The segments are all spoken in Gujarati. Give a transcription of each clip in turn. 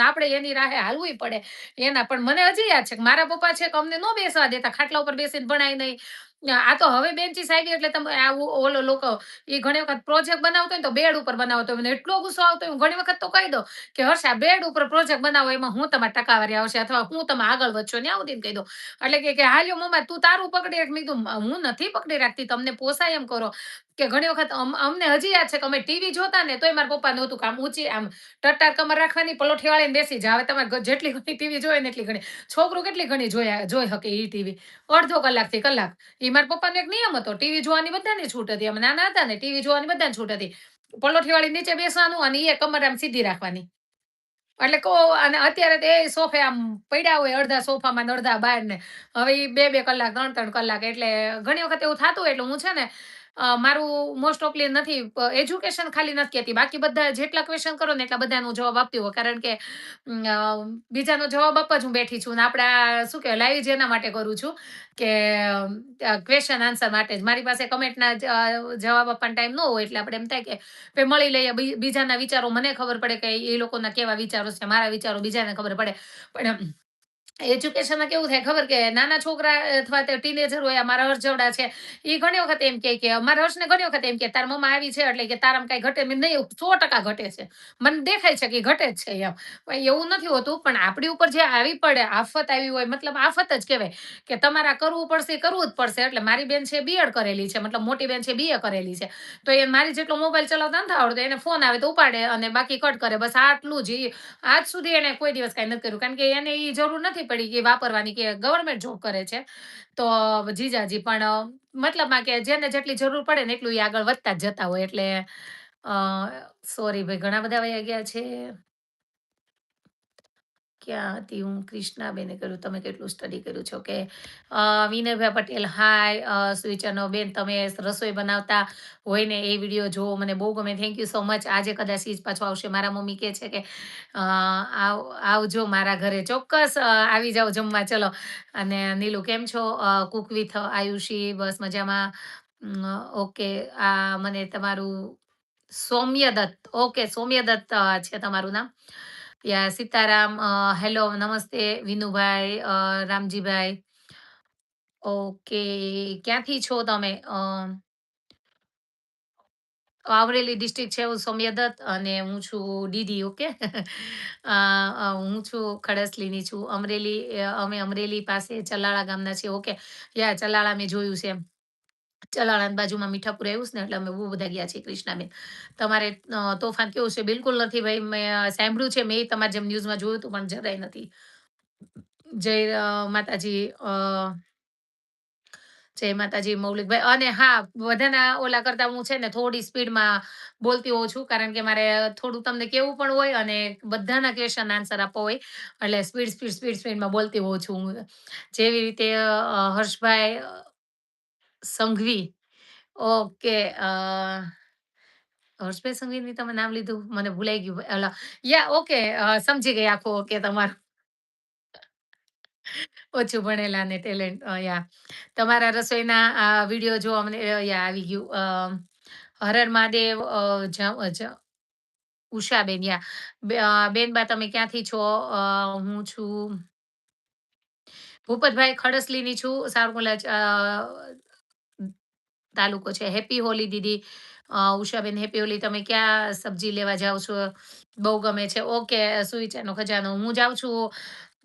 આપણે એની રાહે હાલવું પડે એના. પણ મને હજી યાદ છે કે મારા પપ્પા છે કે અમને નો બેસવા દેતા, ખાટલા ઉપર બેસીને ભણાય નહીં. આ તો હવે બેન્ચીસ આવી એટલે તમે આવું ઓલો લોકો એ ઘણી વખત પ્રોજેક્ટ બનાવતો હોય ને તો બેડ ઉપર બનાવતો હોય. મને એટલો ગુસ્સો આવતો હોય, હું ઘણી વખત તો કહી દઉં કે હર્ષ આ બેડ ઉપર પ્રોજેક્ટ બનાવો, એમાં હું તમારે ટકાવારી આવશે અથવા હું તમે આગળ વધશો ને આવું કહી દઉં. એટલે કે હાલ્યો મમ્મા તું તારું પકડી રાખ. મેં કીધું હું નથી પકડી રાખતી, તમને પોસાય એમ કરો. કે ઘણી વખત અમને હજી યાદ છે કે અમે ટીવી જોતા ને તોય મારા પપ્પા નહોતું કામ ઊંચી આમ ટટ્ટાર કમર રાખવાની, પલોઠી વાળીને બેસી જા. હવે તમારે જેટલી ઘણી ટીવી જોઈએ ને એટલી ઘણી. છોકરું કેટલી ઘણી જોઈ શકે ઈ ટીવી. અડધો કલાકથી કલાક. ઈ મારા પપ્પાનો એક નિયમ હતો. ટીવી જોવાની બધાને છૂટ હતી. અમે નાના હતા ને ટીવી જોવાની બધાને છૂટ હતી. પલોઠી વાળી નીચે બેસવાનું અને એ કમર આમ સીધી રાખવાની. એટલે અને અત્યારે તો એ સોફે આમ પડ્યા હોય અડધા સોફામાં ને અડધા બહાર ને. હવે ઈ 2-2 કલાક, 3-3 કલાક એટલે ઘણી વખત એવું થાતું એટલે હું છે ને મારું મોસ્ટ ઓફલી નથી એજ્યુકેશન ખાલી નથી કહેતી. બાકી બધા જેટલા ક્વેશ્ચન કરો ને એટલા બધાનો જવાબ આપતી હોય. કારણ કે બીજાનો જવાબ આપવા જ હું બેઠી છું. ને આપણા શું કહેવાય લાઈવ જ એના માટે કરું છું કે ક્વેશ્ચન આન્સર માટે જ. મારી પાસે કમેન્ટના જવાબ આપવાનો ટાઈમ ન હોય એટલે આપણે એમ થાય કે મળી લઈએ. બીજાના વિચારો મને ખબર પડે કે એ લોકોના કેવા વિચારો છે, મારા વિચારો બીજાને ખબર પડે. પણ એજ્યુકેશનમાં કેવું થાય ખબર કે નાના છોકરા અથવા તે ટીનેજર હોય, મારા હર્ષ જેવડા છે, એ ઘણી વખત એમ કે મારા હર્ષને ઘણી વખત એમ કે તાર મમ્મા આવી છે એટલે કે તારામાં કઈ ઘટે નહીં. 100% ઘટે છે. મને દેખાય છે કે ઘટે જ છે એમ. પણ એવું નથી હોતું. પણ આપણી ઉપર જે આવી પડે આફત આવી હોય, મતલબ આફત જ કહેવાય કે તમારે કરવું પડશે, કરવું જ પડશે. એટલે મારી બેન છે બીએડ કરેલી છે, મતલબ મોટી બેન છે બીએ કરેલી છે. તો એ મારી જેટલો મોબાઈલ ચલાવતા નથી આવડતો, એને ફોન આવે તો ઉપાડે અને બાકી કટ કરે. બસ આટલું જ. આજ સુધી એને કોઈ દિવસ કઈ નથી કર્યું. કારણ કે એને એ જરૂર નથી પડી કે વાપરવાની, કે ગવર્મેન્ટ જોબ કરે છે. તો જીજાજી પણ મતલબમાં કે જેને જેટલી જરૂર પડે ને એટલું એ આગળ વધતા જ જતા હોય. એટલે સોરી ભાઈ ઘણા બધા વયા ગયા છે. ક્યાં હતી હું? ક્રિષ્નાબેને કર્યું, તમે કેટલું સ્ટડી કર્યું છો? કે વિનયભાઈ પટેલ હાય. સુવિચાનો બેન તમે રસોઈ બનાવતા હોય ને એ વિડીયો જોવો, મને બહુ ગમે. Thank you so much. આજે કદાચ ઈ જ પાછો આવશે. મારા મમ્મી કહે છે કે આવજો મારા ઘરે. ચોક્કસ આવી જાઓ જમવા. ચલો. અને નીલુ કેમ છો? Cook with Ayushi. બસ મજામાં. ઓકે. મને તમારું સૌમ્ય દત્ત. ઓકે, સૌમ્ય દત્ત છે તમારું નામ. યા સીતારામ. હેલો નમસ્તે વિનુભાઈ, રામજીભાઈ. ઓકે. ક્યાંથી છો તમે? અમરેલી ડિસ્ટ્રિક્ટ છે એવું સૌમ્ય દત્ત. અને હું છું દીદી. ઓકે. હું છું ખડસલીની છું. અમે અમરેલી પાસે ચલાળા ગામના છીએ. ઓકે. યા ચલાળા મેં જોયું છે. ચલાળાની બાજુમાં મીઠાપુર આવ્યું છે ને એટલે અમે બહુ બધા ગયા છીએ કૃષ્ણાબેન. તમારે તોફાન કેવું છે? બિલકુલ નથી ભાઈ. મેં સાંભળ્યું છે, મેં તમારે જેમ ન્યૂઝમાં જોયું હતું પણ જરાય નથી. જય માતાજી. જય માતાજી મૌલિકભાઈ. અને હા, બધાના ઓલા કરતા હું છે ને થોડી સ્પીડમાં બોલતી હોઉં છું. કારણ કે મારે થોડું તમને કેવું પણ હોય અને બધાના ક્વેશ્ચન આન્સર આપવો હોય. એટલે સ્પીડમાં બોલતી હોઉં છું હું. જેવી રીતે હર્ષભાઈ સંઘવી. ઓકે. હર્ષભાઈ સંઘવીની તમે નામ લીધું? મને ભૂલાઈ ગયું. ઓલા યા ઓકે. સમજી ગઈ આખું. ઓકે. તમારું ઓછું ભણેલા ને ટેલેન્ટ. યા તમારા રસોઈના વિડીયો જોવા મને યા આવી ગયું. હર હર મહાદેવ. ઉષાબેન. યા બેનબા તમે ક્યાંથી છો? હું છું ભૂપતભાઈ ખડસલીની છું. સાવરકુંડલા તાલુકો છે. હેપી હોલી દીદી. ઉષાબેન હેપી હોલી. તમે ક્યાં સબ્જી લેવા જાઓ છો? બહુ ગમે છે. ઓકે. સુવિચારનો ખજાનો. હું જાઉં છું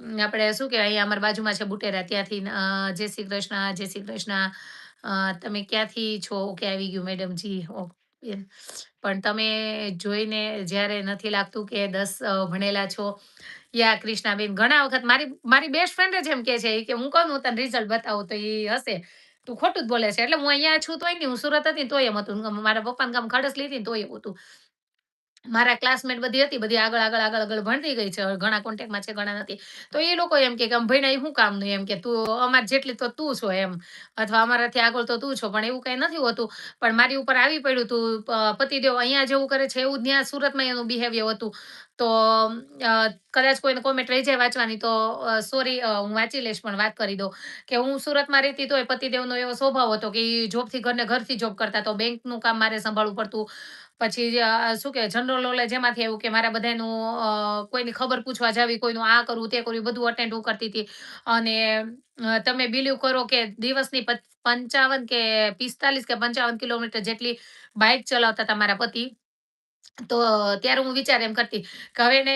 આપણે શું કહેવાય અહીંયા અમારી બાજુમાં છે બુટેરા, ત્યાંથી. જય શ્રી કૃષ્ણ. જય શ્રી કૃષ્ણ. તમે ક્યાંથી છો? ઓકે આવી ગયું મેડમજી. ઓકે. પણ તમે જોઈને જ્યારે નથી લાગતું કે 10 ભણેલા છો. યા કૃષ્ણાબેન ઘણા વખત મારી બેસ્ટ ફ્રેન્ડ જ એમ કે છે કે હું કહું હું તને રિઝલ્ટ બતાવું તો એ હશે તું ખોટું જ બોલે છે. એટલે હું અહીંયા છું તોય નહીં, હું સુરત હતી તોય એમ હતું. મારા પપ્પાનું ગામ ખડસલી હતી ને તોય એવું હતું. મારા ક્લાસમેટ બધી હતી, બધી આગળ ભણતી ગઈ છે. ઘણા કોન્ટેક્ટમાં છે, ઘણા નથી. તો એ લોકો એમ કે આમ ભણ્યા એ શું કામનું? એમ કે તું અમાર જેટલી તો તું છો એમ, અથવા અમારાથી આગળ તો તું છો. પણ એવું કઈ નથી હોતું. પણ મારી ઉપર આવી પડ્યું તું. પતિદેવ અહીંયા જેવું કરે છે એવું ત્યાં સુરતમાં એનું બિહેવિયર હતું. તો કદાચ કોઈને કોમેન્ટ રહી જાય વાંચવાની તો સોરી, હું વાંચી લઈશ. પણ વાત કરી દઉં કે હું સુરતમાં રહેતી તોય પતિદેવનો એવો સ્વભાવ હતો કે ઈ જોબથી ઘરથી જોબ કરતા, તો બેંકનું કામ મારે સંભાળવું પડતું. પછી શું કહેવાય જનરલ નોલેજ એમાંથી આવ્યું કે મારા બધાયનું કોઈની ખબર પૂછવા જાવી, કોઈનું આ કરવું, તે કરવું, એ બધું અટેન્ડ હું કરતી હતી. અને તમે બિલીવ કરો કે દિવસની 55 કે 45 કે 55 કિલોમીટર જેટલી બાઈક ચલાવતા હતા મારા પતિ. તો ત્યારે હું વિચાર એમ કરતી કે હવે એને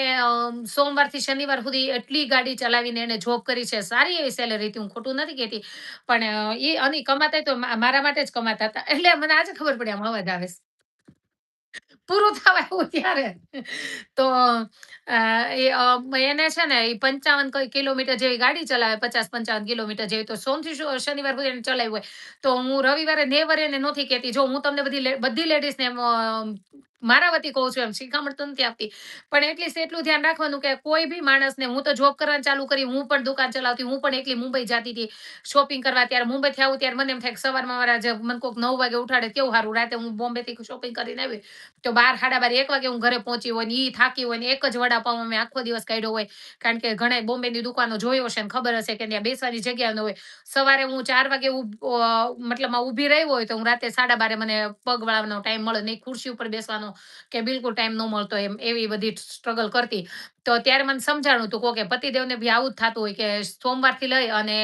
સોમવારથી શનિવાર સુધી એટલી ગાડી ચલાવીને એને જોબ કરી છે. સારી એવી સેલરી હતી, હું ખોટું નથી કહેતી. પણ અને કમાતાય તો મારા માટે જ કમાતા હતા. એટલે મને આજે ખબર પડી આમ અવાજ આવે છે. પૂરું થવા આવ્યું ત્યારે. તો એને છે ને એ 55 કિલોમીટર જેવી ગાડી ચલાવે, 50-55 કિલોમીટર જેવી. તો સોમથી શનિવાર સુધી એને ચલાવ્યું હોય. તો હું રવિવારે નેવર એને નહોતી કહેતી. જો હું તમને બધી લેડીઝને એમ મારા વતી કહું છું, એમ શિખામણ તો નથી આપતી. પણ એટલીસ્ટ એટલું ધ્યાન રાખવાનું કે કોઈ બી માણસને, હું તો જોબ કરવાનું ચાલુ કરી, હું પણ દુકાન ચલાવતી, હું પણ એકલી મુંબઈ જાતી હતી શોપિંગ કરવા. ત્યારે મુંબઈથી આવું ત્યારે મને એમ થાય કે સવારમાં મારા જે મને કોક 9 વાગે ઉઠાડે કેવું સારું. રાતે હું બોમ્બેથી શોપિંગ કરીને આવી તો 12, સાડા 12, 1 વાગે હું ઘરે પહોંચી હોય ને ઈ થાકી હોય ને એક જ વડાપાવ અમે આખો દિવસ કાઢ્યો હોય. કારણ કે ઘણાય બોમ્બેની દુકાનો જોયો હશે ને ખબર હશે કે ત્યાં બેસવાની જગ્યા ન હોય. સવારે હું 4 વાગે મતલબમાં ઊભી રહી હોય તો હું રાતે 12:30 મને પગ વાળવાનો ટાઈમ મળે નહીં, ખુરશી ઉપર બેસવાનો કે બિલકુલ ટાઈમ ન મળતો એમ, એવી બધી સ્ટ્રગલ કરતી. તો ત્યારે મને સમજાણું હતું કે પતિદેવને બી આવું જ થતું હોય કે સોમવારથી લઈ અને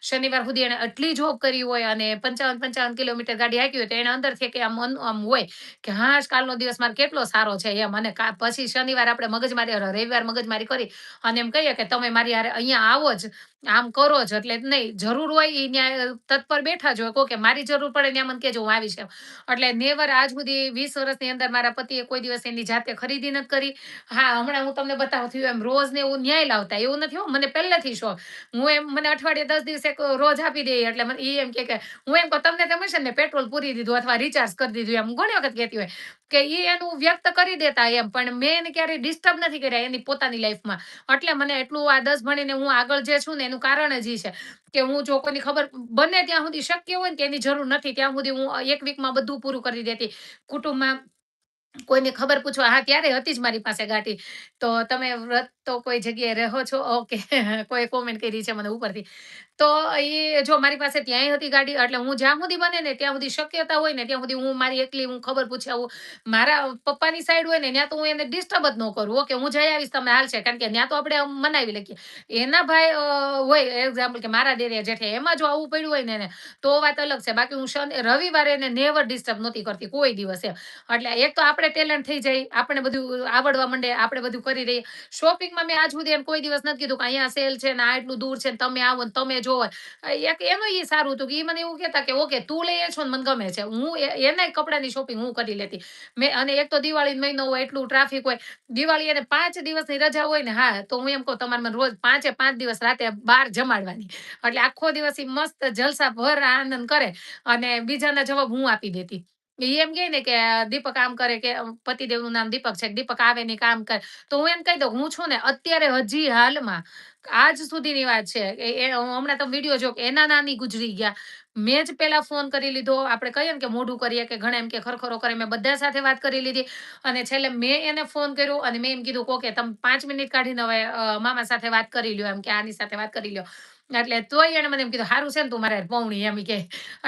શનિવાર સુધી એને આટલી જોબ કરી હોય અને 55-55 કિલોમીટર ગાડી હાંકી હોય તો એને અંદરથી કે આમ હોય કે હાશ કાલનો દિવસ મારે કેટલો સારો છે એમ. અને પછી શનિવાર આપણે મગજમારી, રવિવાર મગજમારી કરી અને એમ કહીએ કે તમે મારી હારે અહીંયા આવો જ, આમ કરો જ. એટલે નહીં, જરૂર હોય ઈ ન્યા તત્પર બેઠા જ હોય. કહો કે મારી જરૂર પડે ત્યાં મને કહેજો, હું આવીશ એમ. એટલે નેવર આજ સુધી 20 વર્ષની અંદર મારા પતિએ કોઈ દિવસ એની જાતે ખરીદી નથી કરી. હા, હમણાં હું તમને બતાવતી હોય એમ રોજ ને એવું ન્યાય લાવતા. એવું નથી હો, મને પહેલેથી શોખ. હું એમ મને અઠવાડિયે 10 દિવસે રોજ આપી દે એટલે મને ઈ એમ કે હું એમ કહું તમને તમે છે ને પેટ્રોલ પૂરી દીધું અથવા રિચાર્જ કરી દીધું એમ. હું ઘણી વખત કહેતી હોય કે ઈ એનું વ્યક્ત કરી દેતા એમ. પણ મેં એને ક્યારેય ડિસ્ટર્બ નથી કર્યા એની પોતાની લાઈફમાં. એટલે મને એટલું આ 10 ભણીને હું આગળ જે છું ને એનું કારણ જ ઈ છે કે હું જો કોઈની ખબર બને ત્યાં સુધી શક્ય હોય ને કે એની જરૂર નથી ત્યાં સુધી હું એક વીકમાં બધું પૂરું કરી દેતી. કુટુંબમાં કોઈને ખબર પૂછવા, હા, ત્યારે હતી જ મારી પાસે ગાડી. તો તમે વ્રત તો કોઈ જગ્યાએ રહો છો? ઓકે. કોઈ કોમેન્ટ કરી છે મને ઉપરથી. તો એ જો મારી પાસે ત્યાંય હતી ગાડી એટલે હું જ્યાં સુધી બને ને ત્યાં સુધી શક્યતા હોય ને ત્યાં સુધી હું મારી એકલી હું ખબર પૂછી આવું. મારા પપ્પાની સાઈડ હોય ને ત્યાં તો હું એને ડિસ્ટર્બ જ ન કરું. ઓકે, હું જઈ આવીશ, તમે હાલશે. કારણ કે ત્યાં તો આપણે આમ મનાવી લઈએ. એના ભાઈ હોય એક્ઝામ્પલ કે મારા દેરિયા જેઠે એમાં જો આવું પડ્યું હોય ને એને તો વાત અલગ છે. બાકી હું રવિવારે એને નેવર ડિસ્ટર્બ નહોતી કરતી કોઈ દિવસ એમ. એટલે એક તો આપણે ટેલેન્ટ થઈ જાય, આપણે બધું આવડવા માંડે, આપણે બધું કરી રહીએ. શોપિંગમાં મેં આજ સુધી એમ કોઈ દિવસ નથી કીધું કે અહીંયા સેલ છે ને આ એટલું દૂર છે ને તમે આવો ને તમે જોવો. એક એનું ઈ સારું હતું કે ઈ મને એવું કહેતા કે ઓકે તું લઈ છો ને મને ગમે છે. હું એનાય કપડાની શોપિંગ હું કરી લેતી. અને એક તો દિવાળીનો મહિનો હોય, એટલું ટ્રાફિક હોય. દિવાળી અને 5 દિવસની રજા હોય ને, હા, તો હું એમ કહું તમારે મને રોજ 5 દિવસ રાતે બહાર જમાડવાની. એટલે આખો દિવસ ઈ મસ્ત જલસાભર આનંદ કરે અને બીજાના જવાબ હું આપી દેતી. ઈ એમ કહે ને કે દીપક આમ કરે કે પતિદેવનું નામ દીપક છે. દીપક આવે ને કામ કરે. તો હું એને કહી દઉં હું છું ને અત્યારે હજી હાલમાં આજ સુધીની વાત છે. હમણાં તમે વિડીયો જો કે એના નાની ગુજરી ગયા. મેં જ પેલા ફોન કરી લીધો. આપણે કહીએ ને કે મોઢું કરીએ કે ઘણા એમ કે ખરખરો કરે. મેં બધા સાથે વાત કરી લીધી અને છેલ્લે મેં એને ફોન કર્યો અને મેં એમ કીધું કે ઓકે તમે 5 મિનિટ કાઢીને હવે મામા સાથે વાત કરી લ્યો એમ કે આની સાથે વાત કરી લ્યો. એટલે તોય એને મને એમ કીધું હારું છે ને તું મારે પૌણી એમ ઈ કે.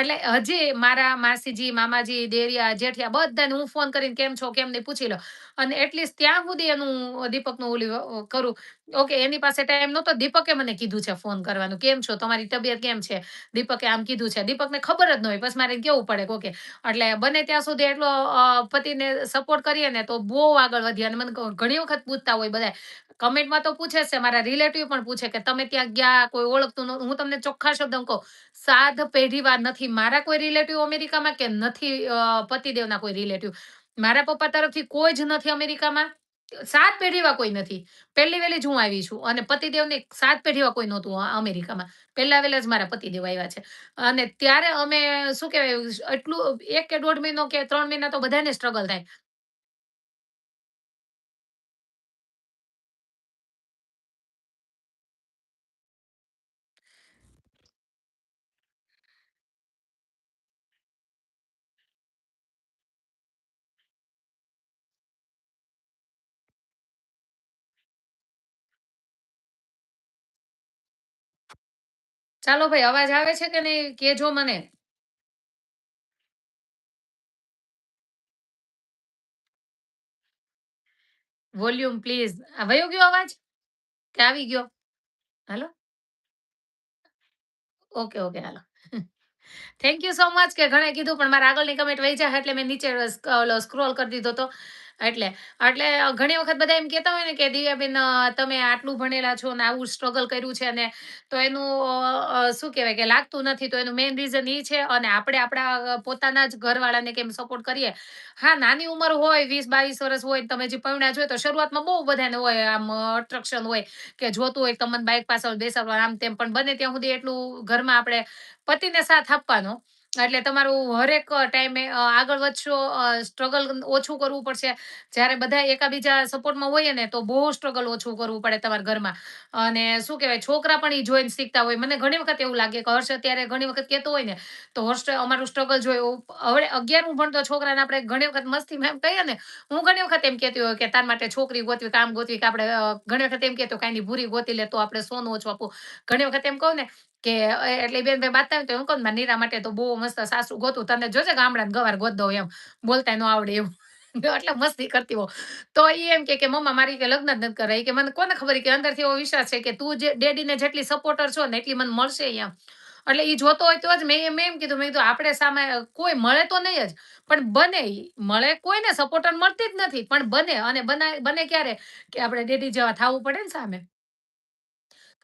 એટલે હજી મારા માસીજી, મામાજી, દેરિયા, જેઠિયા બધાને હું ફોન કરીને કેમ છો, કેમ નહીં પૂછી લઉં. અને એટલીસ્ટ ત્યાં સુધી એનું દીપકનું ઓલી કરું. ઓકે, એની પાસે ટાઈમ નહોતો. દીપકે મને કીધું છે ફોન કરવાનું. કેમ છો? તમારી તબિયત કેમ છે? દીપકે આમ કીધું છે. દીપકને ખબર જ ન હોય. બસ મારે કેવું પડે કે ઓકે. એટલે બને ત્યાં સુધી એટલો પતિને સપોર્ટ કરીએ ને તો બહુ આગળ વધીએ. અને મને ઘણી વખત પૂછતા હોય બધા. કમેન્ટમાં તો પૂછે જ છે. મારા રિલેટિવ પણ પૂછે કે તમે ત્યાં ગયા, કોઈ ઓળખતું નહોતું. હું તમને ચોખ્ખા શબ્દમાં કહું, 7 પેઢીવાર નથી મારા કોઈ રિલેટિવ અમેરિકામાં કે નથી પતિદેવના કોઈ રિલેટિવ. મારા પપ્પા તરફથી કોઈ જ નથી અમેરિકામાં. 7 પેઢીમાં કોઈ નથી. પહેલી વહેલી જ હું આવી છું અને પતિદેવને 7 પેઢીમાં કોઈ નહોતું અમેરિકામાં. પહેલા વહેલા જ મારા પતિદેવ આવ્યા છે. અને ત્યારે અમે શું કહેવાય એટલું 1 કે 1.5 મહિનો કે 3 મહિના તો બધાને સ્ટ્રગલ થાય. ચાલો ભાઈ, અવાજ આવે છે કે નહીં કહેજો મને. Volume please. વયો ગયો અવાજ? કે આવી ગયો? હાલો. ઓકે, ઓકે હાલો. થેન્ક યુ સો મચ કે ઘણે કીધું પણ મારા આગળની કમેન્ટ વહી જાય એટલે મેં નીચે ઓલો સ્ક્રોલ કરી દીધો તો. એટલે એટલે ઘણી વખત બધા એમ કહેતા હોય ને કે દિવ્યાબેન તમે આટલું ભણેલા છો ને આવું સ્ટ્રગલ કર્યું છે ને તો એનું શું કહેવાય કે લાગતું નથી તો એનું મેઈન રીઝન એ છે અને આપણે આપણા પોતાના જ ઘરવાળાને કેમ સપોર્ટ કરીએ. હા, નાની ઉંમર હોય 20-22 વર્ષ હોય તમે જે પરણ્યા છો તો શરૂઆતમાં બહુ બધાને હોય આમ અટ્રેક્શન હોય કે જોતું હોય તમને બાઈક પાછળ બેસાડવા આમ તેમ પણ બને ત્યાં સુધી એટલું ઘરમાં આપણે પતિને સાથ આપવાનો. એટલે તમારું હરેક ટાઈમે આગળ વધશો, સ્ટ્રગલ ઓછું કરવું પડશે. જ્યારે બધા એકાબીજા સપોર્ટમાં હોઈએ ને તો બહુ સ્ટ્રગલ ઓછું કરવું પડે તમારા ઘરમાં. અને શું કહેવાય છોકરા પણ ઈ જોઈને શીખતા હોય. મને ઘણી વખત એવું લાગે કે હર્ષ અત્યારે ઘણી વખત કહેતો હોય ને તો હર્ષ અમારું સ્ટ્રગલ જોયું. હવે 11મું ભણતો છોકરાને આપણે ઘણી વખત મસ્તીમાં એમ કહીએ ને, હું ઘણી વખત એમ કહેતી હોય કે તાર માટે છોકરી ગોતવી, કામ ગોતવી કે આપણે ઘણી વખત એમ કહેતો કાંઈની ભૂરી ગોતી લે તો આપણે સોનું ઓછું આપવું. ઘણી વખત એમ કહું ને કે એટલે બેન ભાઈ બાતતા હોય તો હું કહું મારા નીરા માટે તો બહુ મસ્ત સાસુ ગોતું. તને જોજે ગામડાને ગવાર ગોત દઉં એમ. બોલતાય નો આવડે એવું. એટલે મસ્તી કરતી હોઉં. તો ઈ એમ કે મમ્મા મારી કે લગ્ન જ નથી કરવા. ઈ કે મને કોને ખબર ઈ કે અંદરથી એવો વિશ્વાસ છે કે તું જે ડેડીને જેટલી સપોર્ટર છો ને એટલી મને મળશે એમ. એટલે ઈ જોતો હોય તો જ મેં એમ કીધું મેં કીધું આપણે સામે કોઈ મળે તો નહીં જ. પણ બને ઈ. મળે કોઈને સપોર્ટર મળતી જ નથી. પણ બને અને બને ક્યારે કે આપણે ડેડી જેવા થાવું પડે ને સામે.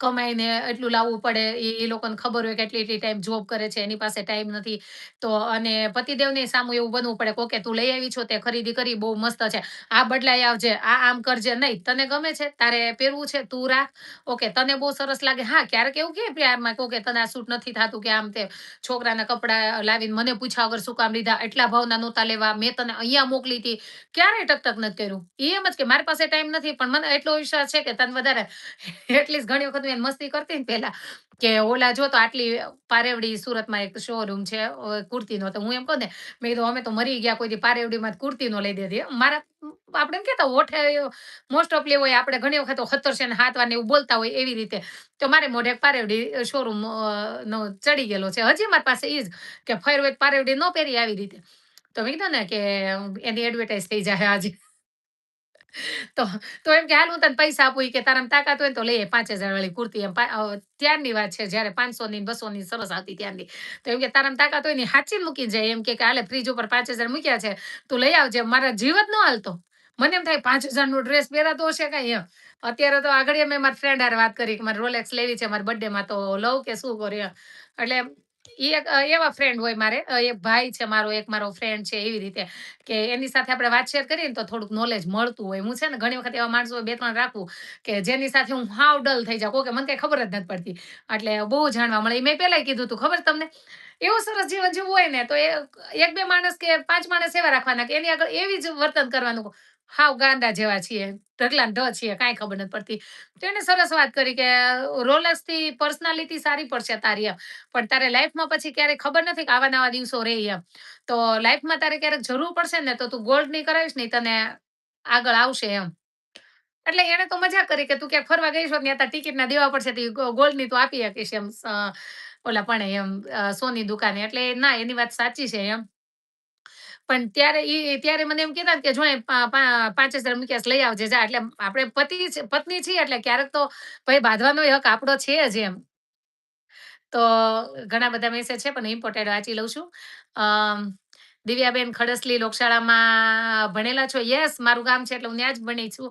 કમાઈને એટલું લાવવું પડે. એ લોકોને ખબર હોય કે એટલી-એટલી ટાઈમ જોબ કરે છે, એની પાસે ટાઈમ નથી. તો અને પતિદેવને સામું એવું બનવું પડે કે ઓકે તું લઈ આવી છો તે ખરીદી કરી બહુ મસ્ત છે. આ બદલાઈ આવજે, આ આમ કરજે. નહીં, તને ગમે છે, તારે પહેરવું છે, તું રાખ. ઓકે, તને બહુ સરસ લાગે. હા, ક્યારેક એવું કે પ્યારમાં કે ઓકે તને આ સૂટ નથી થાતું કે આમ તેમ. છોકરાના કપડાં લાવીને મને પૂછ્યા વગર શું કામ લીધા? એટલા ભાવના નહોતા લેવા. મેં તને અહીંયા મોકલી હતી. ક્યારેય ટક-ટક નથી કર્યું. ઈ એમ જ કે મારી પાસે ટાઈમ નથી પણ મને એટલો વિશ્વાસ છે કે તને વધારે એટલીસ્ટ ઘણી વખત હું એને મસ્તી કરતી ને પહેલા, કે ઓલા જો તો આટલી પારેવડી સુરતમાં એક શોરૂમ છે કુર્તીનો. તો હું એમ કહું ને, મેં કીધું અમે તો મરી ગયા કોઈ દી પારેવડીમાં કુર્તી નો લઈ દેતી. મારા આપણે એમ કહેતા હોઠે મોસ્ટ ઓફલી હોય આપણે ઘણી વખત ખતર છે ને હાથ વાર ને એવું બોલતા હોય એવી રીતે. તો મારે મોઢે એક પારેવડી શોરૂમ નો ચડી ગયેલો છે. હજી મારી પાસે ઈ જ કે ફેર હોય તો પારેવડી નો પહેરી આવી રીતે. તો મેં કીધું ને કે એની એડવર્ટાઈઝ થઈ જાહે આજે. તો તો એમ કે હાલ હું તને પૈસા આપું ઈ કે તારામાં તાકાત હોય ને તો લઈ આય 5,000 વાળી કુર્તી એમ. ત્યારની વાત છે જ્યારે 500 ની 200 ની સરસ આવતી ત્યારની. તો એમ કે તારામાં તાકાત હોય ને હાચીને મૂકીને જાય એમ કે હાલે ફ્રીજ ઉપર 5,000 મૂક્યા છે. તું લઈ આવજે. મારા જીવ જ ન હાલતો. મને એમ થાય 5,000 નો ડ્રેસ પહેરાતો હશે કાંઈ એમ. અત્યારે તો આગળ મેં મારી ફ્રેન્ડ હારે વાત કરી કે મારે રોલેક્સ લેવી છે મારા બર્થડેમાં તો લઉં કે શું કરું એમ. એટલે ઈ એક એવા ફ્રેન્ડ હોય મારે. એક ભાઈ છે મારો, એક મારો ફ્રેન્ડ છે એવી રીતે. કે એની સાથે આપણે વાત શેર કરીએ ને તો થોડુંક નોલેજ મળતું હોય. હું છે ને ઘણી વખત એવા માણસો 2-3 રાખું કે જેની સાથે હું હાવ ડલ થઈ જાઉં. કે મને કઈ ખબર જ નથી પડતી. એટલે બહુ જાણવા મળે. મેં પહેલાય કીધું તું ખબર તમને? એવું સરસ જીવન જીવવું હોય ને તો 1-2 માણસ કે 5 માણસ એવા રાખવાના કે એની આગળ એવી જ વર્તન કરવાનું. હાવ ગાંડા જેવા છીએ. ઢગલાને ઢ છીએ. કાંઈ ખબર નથી પડતી. તો એને સરસ વાત કરી કે રોલેક્સથી પર્સનાલિટી સારી પડશે તારી એમ. પણ તારે લાઈફમાં પછી ક્યારેય ખબર નથી કે આવા નવા દિવસો રહે એમ. તો લાઈફમાં તારે ક્યારેક જરૂર પડશે ને તો તું ગોલ્ડની કરાવીશ ને ઈ તને આગળ આવશે એમ. એટલે એને તો મજાક કરી કે તું ક્યાંક ફરવા ગઈ છો ત્યાં તાર ટિકિટના દેવા પડશે તો ઈ ગોલ્ડની તું આપી હકીશ એમ. ઓલા પણ એમ સોની દુકાને. એટલે ના એની વાત સાચી છે એમ. પણ ત્યારે મને એમ કહેતા ને કે જો 5,000 મૂક્યા છે લઈ આવજે જા. એટલે આપણે પત્ની છીએ એટલે ક્યારેક તો ભઈ બાંધવાનો હક આપણો છે જ એમ. તો ઘણા બધા મેસેજ છે પણ ઇમ્પોર્ટેન્ટ વાંચી લઉં છું. અમ દિવ્યાબેન ખડસલી લોકશાળામાં ભણેલા છો? યસ, મારું ગામ છે એટલે હું ત્યાં જ ભણી છું.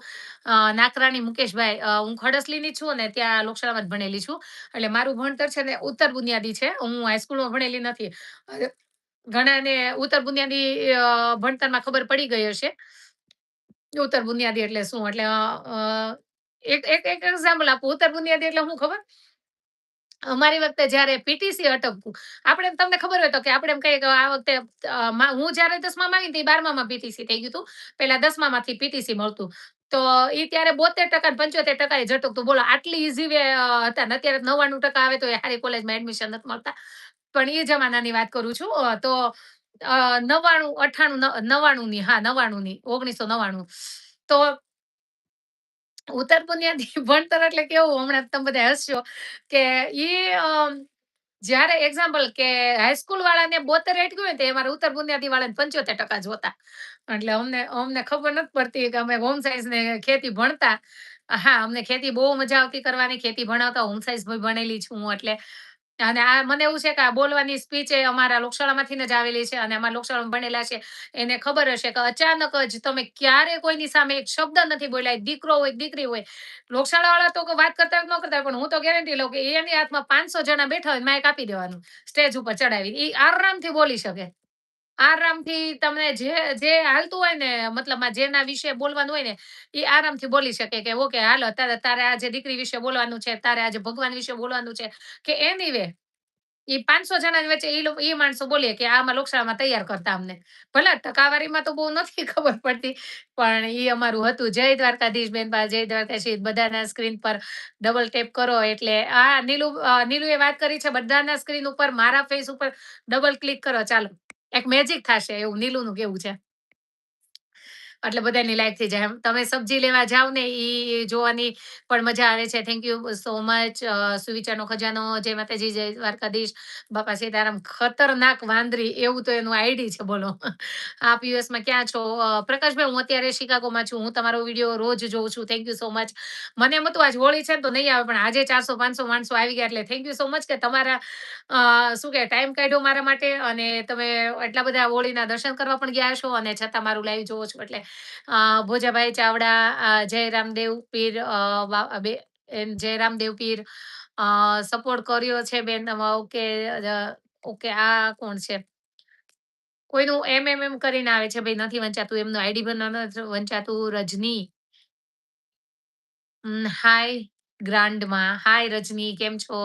નાકરાણી મુકેશભાઈ, હું ખડસલીની જ છું અને ત્યાં લોકશાળામાં જ ભણેલી છું. એટલે મારું ભણતર છે ને ઉત્તર બુનિયાદી છે. હું હાઈસ્કૂલમાં ભણેલી નથી. અ, ઘણાને ઉત્તર બુનિયાદી ભણતરમાં ખબર પડી ગઈ હશે. ઉત્તર બુનિયાદી એટલે શું? એટલે એક એક્ઝામ્પલ આપું. ઉત્તર બુનિયાદી એટલે હું ખબર? અમારી વખતે જ્યારે પીટીસી અટકતું, આપણે તમને ખબર હોય તો કે આપણે એમ કહીએ કે આ વખતે હું જ્યારે 10મામાં આવી ને તે 12મામાં પીટીસી થઈ ગયું હતું. પેલા 10મામાંથી પીટીસી મળતું. તો ઈ ત્યારે 72% ને 75% એ ઝટકતું. બોલો આટલી ઈઝી વે હતા ને અત્યારે 99% આવે તો એ હારી કોલેજમાં એડમિશન નથી મળતા. પણ એ જમાનાની વાત કરું છું. તો 99, 98, 99 ની હા 99 ની 1999. તો ઉત્તર બુનિયાદી ભણતર એટલે કેવું હમણાં તમે બધા હસશો કે ઈ જ્યારે એક્ઝામ્પલ કે હાઈસ્કૂલ વાળાને 72 અટક્યું હોય ને, તો અમારે ઉત્તર બુનિયાદી વાળાને 75% જ હોતા. એટલે અમને અમને ખબર નથી પડતી કે અમે હોમ સાયન્સ ને ખેતી ભણતા. હા, અમને ખેતી બહુ મજા આવતી કરવાની. ખેતી ભણાવતા હોમ સાયન્સ ભણેલી છું હું એટલે. અને આ મને એવું છે કે આ બોલવાની સ્પીચ એ અમારા લોકશાળામાંથી જ આવેલી છે અને અમારા લોકશાળામાં ભણેલા છે. એને ખબર હશે કે અચાનક જ તમે ક્યારે કોઈની સામે એક શબ્દ નથી બોલ્યા. દીકરો હોય, દીકરી હોય. લોકશાળાવાળા તો વાત કરતા હોય કે ન કરતા હોય, પણ હું તો ગેરંટી લઉં કે એની હાથમાં 500 જણા બેઠા હોય, માઈક આપી દેવાનું. સ્ટેજ ઉપર ચડાવી. ઈ આરામથી બોલી શકે. આરામથી તમને જે હાલતું હોય ને મતલબમાં જેના વિશે બોલવાનું હોય ને, એ આરામથી બોલી શકે કે ઓકે હાલો તારે તારે આજે દીકરી વિશે બોલવાનું છે, તારે આજે ભગવાન વિશે બોલવાનું છે કે એનીવે ઈ 500 જણાની વચ્ચે ઈ માણસો બોલીએ કે આમાં લોકશાળામાં તૈયાર કરતા અમને. ભલે ટકાવારીમાં તો બહુ નથી ખબર પડતી, પણ ઈ અમારું હતું. જય દ્વારકાધીશ બેનપા, જય દ્વારકાધીશ. બધાના સ્ક્રીન પર ડબલ ટેપ કરો એટલે નીલુએ વાત કરી છે બધાના સ્ક્રીન ઉપર મારા ફેસ ઉપર ડબલ ક્લિક કરો ચાલો. એક મેજિક થશે એવું નીલુનું કેવું છે. એટલે બધાની લાઈક થઈ જાય. તમે સબ્જી લેવા જાવ ને ઈ જોવાની પણ મજા આવે છે. Thank you so much. સુવિચારનો ખજાનો, જય માતાજી, જય દ્વારકાધીશ, બાપા સીતારામ, ખતરનાક વાંદરી એવું તો એનું આઈડી છે બોલો. આપ યુએસમાં ક્યાં છો? પ્રકાશભાઈ હું અત્યારે શિકાગોમાં છું. હું તમારો વિડીયો રોજ જોઉં છું. Thank you so much. મને એમ હતું આજ હોળી છે ને તો નહીં આવે પણ આજે 400-500 માણસો આવી ગયા એટલે થેન્ક યુ સો મચ કે તમારા શું કે ટાઈમ કાઢ્યો મારા માટે અને તમે એટલા બધા હોળીના દર્શન કરવા પણ ગયા છો અને છતાં મારું લાઈવ જોવો છો એટલે ભોજાભાઈ ચાવડા, જય રામદેવ પીર, જય રામદેવ પીર સપોર્ટ કર્યો છે બેન. ઓકે ઓકે આ કોણ છે? કોઈનું એમ કરીને આવે છે ભાઈ નથી વંચાતું એમનું આઈડી પણ નથી વંચાતું. રજની હાય ગ્રાન્ડમાં. હાય રજની કેમ છો?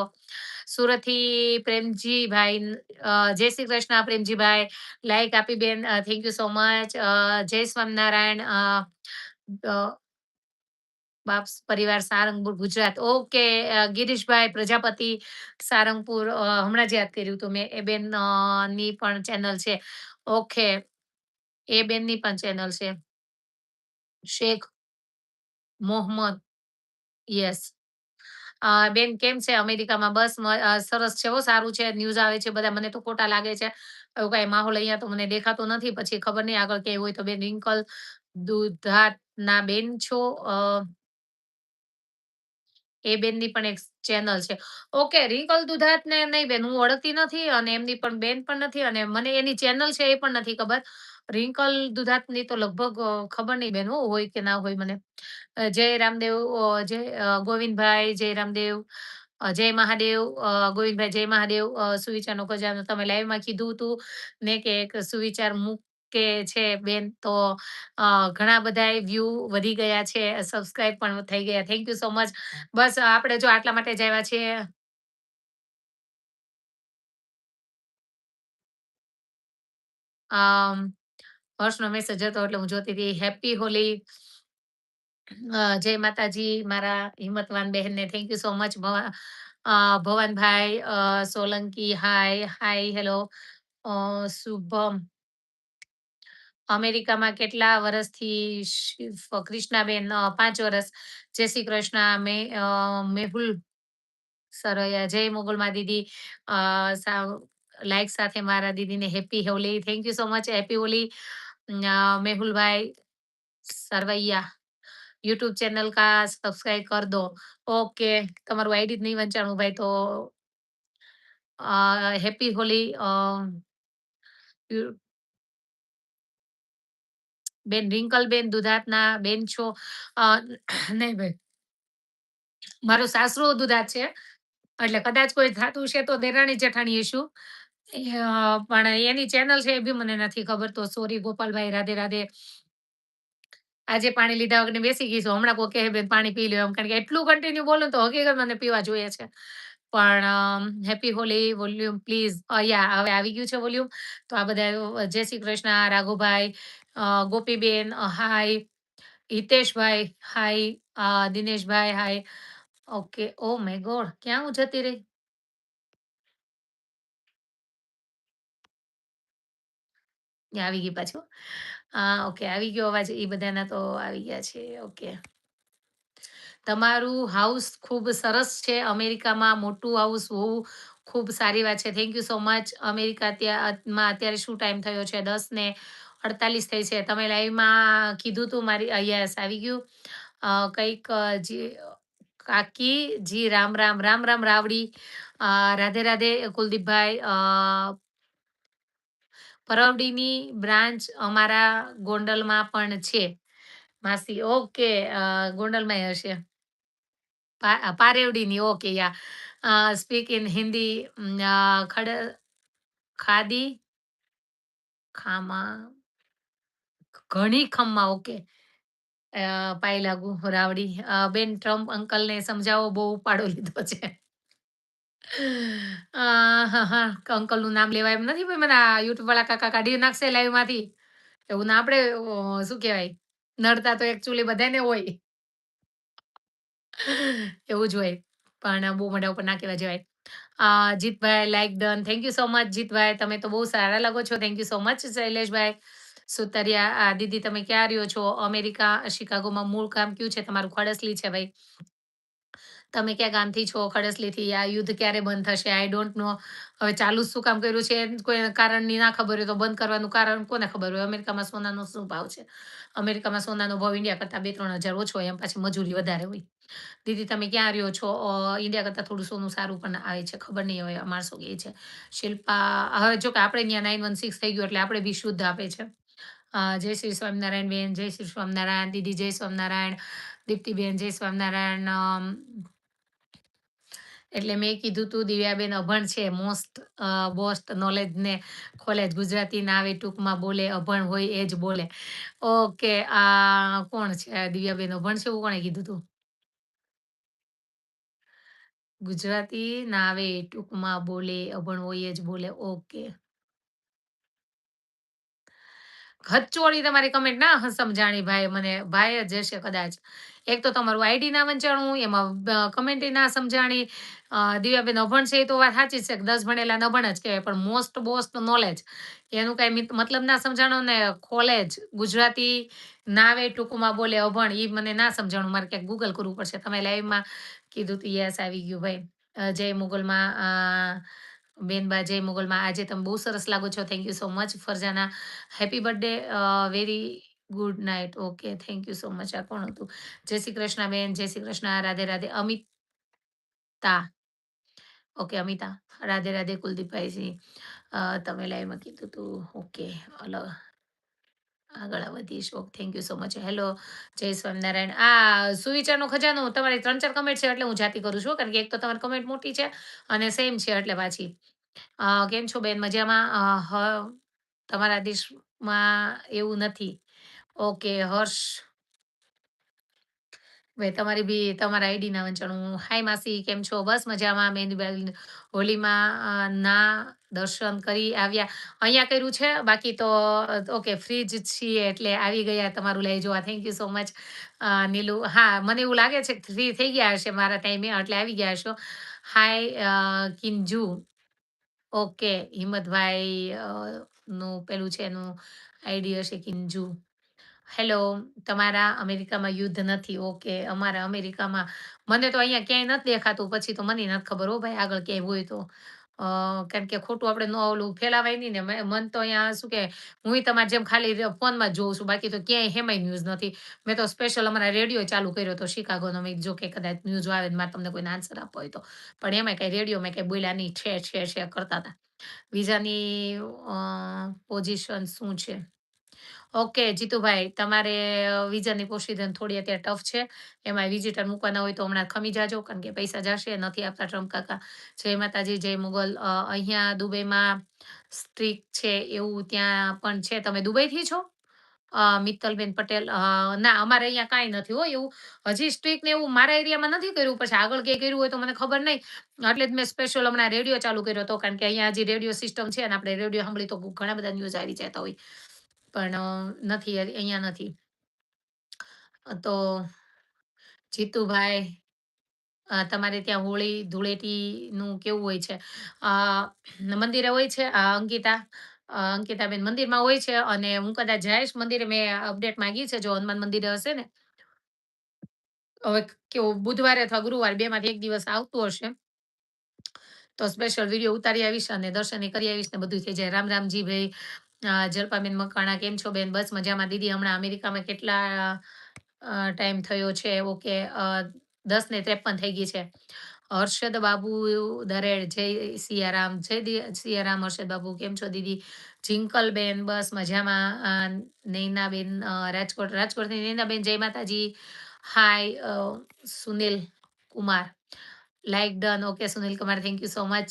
સુરતથી પ્રેમજીભાઈ, જય શ્રી કૃષ્ણ પ્રેમજીભાઈ. લાઈક આપી બેન. Thank you so much. જય સ્વામિનારાયણ. બાપ્સ પરિવાર સારંગપુર ગુજરાત. ઓકે ગિરીશભાઈ પ્રજાપતિ સારંગપુર હમણાં જ યાદ કર્યું હતું મેં. એ બેન ની પણ ચેનલ છે. ઓકે એ બેનની પણ ચેનલ છે. શેખ મોહમ્મદ. યસ. બેન કેમ છે અમેરિકામાં? બસ સરસ છે હો, સારું છે. ન્યૂઝ આવે છે બધા મને તો ખોટા લાગે છે. એવું કાંઈ માહોલ અહીંયા તો મને દેખાતો નથી. પછી ખબર નહીં આગળ કેવું હોય તો બેન રિંકલ દુધાતના બેન છો. એ બેનની પણ એક ચેનલ છે. ઓકે રિંકલ દુધાતને નહીં બેન હું ઓળખતી નથી અને એમની પણ બેન પણ નથી અને મને એની ચેનલ છે એ પણ નથી ખબર. રિંકલ દુધાતની તો લગભગ ખબર નહીં બેન હોય કે ના હોય મને. જય રામદેવ, જય ગોવિંદભાઈ, જય રામદેવ, જય મહાદેવ, ગોવિંદભાઈ જય મહાદેવ. સુવિચારનો ખજાનો તમે લાઈવમાં કીધું હતું ને કે એક સુવિચાર મૂકે છે બેન તો ઘણા બધા વ્યૂ વધી ગયા છે, સબસ્ક્રાઇબ પણ થઈ ગયા. Thank you so much. બસ આપણે જો આટલા માટે જ આવ્યા છીએ. અમ, હર્ષનો મેસેજ હતો એટલે હું જોતી હતી. હેપી હોલી. જય માતાજી મારા હિંમતવાન બહેનને thank you so much. Bhavanbhai Solanki hi hi hello. Shubham અમેરિકામાં કેટલા વર્ષથી કૃષ્ણાબેન 5 વર્ષ. જય શ્રી કૃષ્ણ. મેહુલ સરૈયા જય મોગલમાં દીદી. લાઈક સાથે મારા દીદીને happy Holi. Thank you so much. Happy Holi. મેહુલભાઈ સરવૈયા યુટ્યુબ ચેનલ કા સબસ્ક્રાइब कर दो. ઓકે તમારું આઈડી જ નહીં વંચાણું ભાઈ તો હેપી હોલી. બેન રિંકલ બેન દુધાતના બેન છો? નહીં ભાઈ મારું સાસરું દુધાત છે એટલે કદાચ કોઈ થાતું છે તો દેરાણી જેઠાણી હશું. પણ એની ચેનલ છે એ બી મને નથી ખબર તો સોરી ગોપાલભાઈ. રાધે રાધે. આજે પાણી લીધા વગર બેસી ગઈ છું. હમણાં કોઈ કહે બેન પાણી પી લ્યો એમ કારણ કે એટલું કન્ટિન્યુ બોલું તો હકીકત મને પીવા જોઈએ છે. પણ હેપી હોલી વોલ્યુમ પ્લીઝ. યા હવે આવી ગયું છે વોલ્યુમ. તો આ બધા જય શ્રી કૃષ્ણ. રાઘુભાઈ, ગોપીબેન હાય, હિતેશભાઈ હાય, દિનેશભાઈ હાય. ઓકે ઓ માય ગોડ ક્યાં હું જતી રહી? આવી ગઈ પાછું. ઓકે આવી ગયો અવાજ. એ બધાના તો આવી ગયા છે. ઓકે તમારું હાઉસ ખૂબ સરસ છે. અમેરિકામાં મોટું હાઉસ હોવું ખૂબ સારી વાત છે. Thank you so much. America માં અત્યારે શું ટાઈમ થયો છે? 10:48 થઈ છે. તમે લાઈવમાં કીધું તું યસ આવી ગયું. કંઈક જી કાકી જી રામ, રામ, રામ, રામ રાવડી. રાધે, રાધે કુલદીપભાઈ. પરવડીની બ્રાન્ચ અમારા ગોંડલમાં પણ છે. માસી ઓકે. ગોંડલમાંય હશે. પારેવડીની okay yeah. Speak in Hindi. ખડ ખાદી ખામાં ઘણી ખમ્મા ઓકે. પાય લાગુ રાવડી. બેન ટ્રમ્પ અંકલને સમજાવો બહુ ઉપાડો લીધો છે. હા, હા. અંકલનું નામ લેવાય એમ નથી ભાઈ મને આ યુટ્યુબ વાળા કાકા કાઢી નાખશે લાઈવમાંથી. એવું ના આપણે શું કહેવાય? નડતા તો એકચ્યુઅલી બધાને હોય. એવું જ હોય. પણ બહુ મોઢા ઉપર ના કહેવા જવાય. Jitbhai like done. Thank you so much Jitbhai. તમે તો બહુ સારા લાગો છો. થેન્ક યુ સો મચ શૈલેષભાઈ. સુતરિયા દીદી તમે ક્યાં રહ્યો છો? અમેરિકા, શિકાગોમાં મૂળ ગામ કયું છે તમારું? ખડસલી છે ભાઈ. તમે ક્યાં ગામથી છો? ખડસલીથી. આ યુદ્ધ ક્યારે બંધ થશે? I don't know. હવે ચાલુ જ શું કામ કર્યું છે? કોઈ કારણની ના ખબર હોય તો બંધ કરવાનું કારણ કોને ખબર હોય? અમેરિકામાં સોનાનો શું ભાવ છે? અમેરિકામાં સોનાનો ભાવ ઇન્ડિયા કરતાં 2-3 હજાર ઓછો હોય, એમ પાછી મજૂરી વધારે હોય. દીદી તમે ક્યાં રહ્યો છો? ઇન્ડિયા કરતાં થોડું સોનું સારું પણ આવે છે. ખબર નહીં હવે માણસો કહે છે. શિલ્પા હવે જો કે આપણે ત્યાં 916 થઈ ગયું એટલે આપણે બી શુદ્ધ આપે છે. જય શ્રી સ્વામિનારાયણ બેન. જય શ્રી સ્વામિનારાયણ દીદી. જય સ્વામિનારાયણ. દીપ્તિબેન જય સ્વામિનારાયણ. એટલે મેં કીધું તું દિવ્યાબેન અભણ છે. બોસ્ટ નોલેજ ને ખોલે જ. ગુજરાતી ના આવે ટૂંકમાં બોલે. અભણ હોય એ જ બોલે. ઓકે. આ કોણ છે? દિવ્યાબેન અભણ છે એવું કોણે કીધું તું? ગુજરાતી ના આવે ટૂંકમાં બોલે. અભણ હોય એ જ બોલે. ઓકે. હચોળી તમારી કમેન્ટ ના સમજાણી ભાઈ મને. ભાઈ જ હશે કદાચ. એક તો તમારું આઈડી ના વંચાણું, એમાં કમેન્ટ ના સમજાણી. દિવ્યાબેન અભણ છે એ તો વાત સાચી જ છે કે 10 ભણેલા અભણ જ કહેવાય. પણ મોસ્ટ બોસ્ટ નોલેજ એનું કઈ મતલબ ના સમજાણો ને. કોલેજ ગુજરાતી ના આવે ટૂંકમાં બોલે અભણ એ મને ના સમજાણું. મારે ક્યાંક ગૂગલ કરવું પડશે. તમે લાઈવમાં કીધું તું યસ આવી ગયું ભાઈ. જય મુગલમાં. બેનબા જય મુગલમાં. આજે તમે બહુ સરસ લાગો છો. Thank you so much Farzana. Happy birthday. Very good night. Okay thank you so much. આ કોણ હતું? જય શ્રી કૃષ્ણ બેન. જય શ્રી કૃષ્ણ. રાધે રાધે. અમિતા. ઓકે અમિતા. રાધે રાધે કુલદીપભાઈજી. તમે લાઈવમાં કીધું તું. ઓકે. આગળ વધીશ. Okay thank you so much. Hello જય સ્વામિનારાયણ. આ સુવિચારનો ખજાનો તમારી 3-4 કમેન્ટ છે એટલે હું જાતી કરું છું. કારણ કે એક તો તમારી કમેન્ટ મોટી છે અને સેમ છે એટલે પાછી. કેમ છો બેન? મજામાં? તમારા દેશમાં એવું નથી. ઓકે હર્ષ. ભાઈ તમારી બી તમારા આઈડી ના વંચાણું. હાય માસી કેમ છો? બસ મજામાં. મેં હોલીમાં ના દર્શન કરી આવ્યા. અહીંયા કર્યું છે. બાકી તો ઓકે ફ્રી જ છીએ એટલે આવી ગયા તમારું લઈ જોવા. Thank you so much. Nilu હા મને એવું લાગે છે કે ફ્રી થઈ ગયા હશે મારા ટાઈમે એટલે આવી ગયા હશો. હાય કિંજુ. ઓકે હિંમતભાઈ નું પેલું છે એનું આઈડી હશે કિંજુ. હેલો. તમારા અમેરિકામાં યુદ્ધ નથી. ઓકે. અમારા અમેરિકામાં મને તો અહીંયા ક્યાંય નથી દેખાતું. પછી તો મને નથી ખબર હો ભાઈ આગળ ક્યાંય હોય તો. કારણ કે ખોટું આપણે ન ઓલું ફેલાવાય નહીં ને. મન તો અહીંયા શું કે હુંય તમારે જેમ ખાલી ફોનમાં જ જોઉં છું. બાકી તો ક્યાંય હેમાંય ન્યૂઝ નથી. મેં તો સ્પેશિયલ અમારા રેડિયો ચાલુ કર્યો હતો શિકાગોનો. મેં જો કે કદાચ ન્યૂઝ આવે ને મારે તમને કોઈને આન્સર આપવો હોય તો. પણ એમાંય કઈ રેડિયોમાં કઈ બોલ્યા નહીં. છે કરતા હતા. વિઝાની પોઝિશન શું છે? ઓકે જીતુભાઈ તમારે વિઝાની પોઝિશન થોડી અત્યારે ટફ છે. એમાં વિઝિટર મૂકવાના હોય તો હમણાં ખમી જાજો કારણ કે પૈસા જશે નથી આપતા ટ્રમ્પ કાકા. જય માતાજી જય મુગલ. અહીંયા દુબઈમાં સ્ટ્રીક છે એવું ત્યાં પણ છે. તમે દુબઈથી છો? મિત્તલબેન પટેલ. ના અમારે અહીંયા કાંઈ નથી હોય એવું. હજી સ્ટ્રીક ને એવું મારા એરિયામાં નથી કર્યું. પછી આગળ ક્યાંય કર્યું હોય તો મને ખબર નહીં. એટલે જ મેં સ્પેશિયલ હમણાં રેડિયો ચાલુ કર્યો હતો કારણ કે અહીંયા હજી રેડિયો સિસ્ટમ છે ને આપણે રેડિયો સાંભળી તો ઘણા બધા ન્યૂઝ આવી જતા હોય. પણ નથી અહીંયા નથી. તો જીતુભાઈ તમારે ત્યાં હોળી ધૂળેટીનું કેવું હોય છે? મંદિરે હોય છે અંકિતા. અંકિતાબેન મંદિરમાં હોય છે અને હું કદાચ જઈશ મંદિરે. મેં અપડેટ માંગી છે જો હનુમાન મંદિરે હશે ને. હવે કેવું બુધવારે અથવા ગુરુવાર બેમાંથી એક દિવસ આવતું હશે. તો સ્પેશિયલ વિડીયો ઉતારી આવીશ અને દર્શને કરી આવીશ ને બધું થઈ જાય. રામ રામજી ભાઈ. જલપાબેન મકવાણા કેમ છો બેન? બસ મજામાં. દીદી હમણાં અમેરિકામાં કેટલા ટાઈમ થયો છે? ઓકે 10:53 થઈ ગઈ છે. હર્ષદ બાબુ દરેડ જય સિયારામ. જય સિયારામ હર્ષદ બાબુ. કેમ છો દીદી? જિંકલબેન બસ મજામાં. નૈનાબેન રાજકોટથી નૈનાબેન જય માતાજી. Hi Sunil Kumar. Like done. Okay Sunil Kumar thank you so much.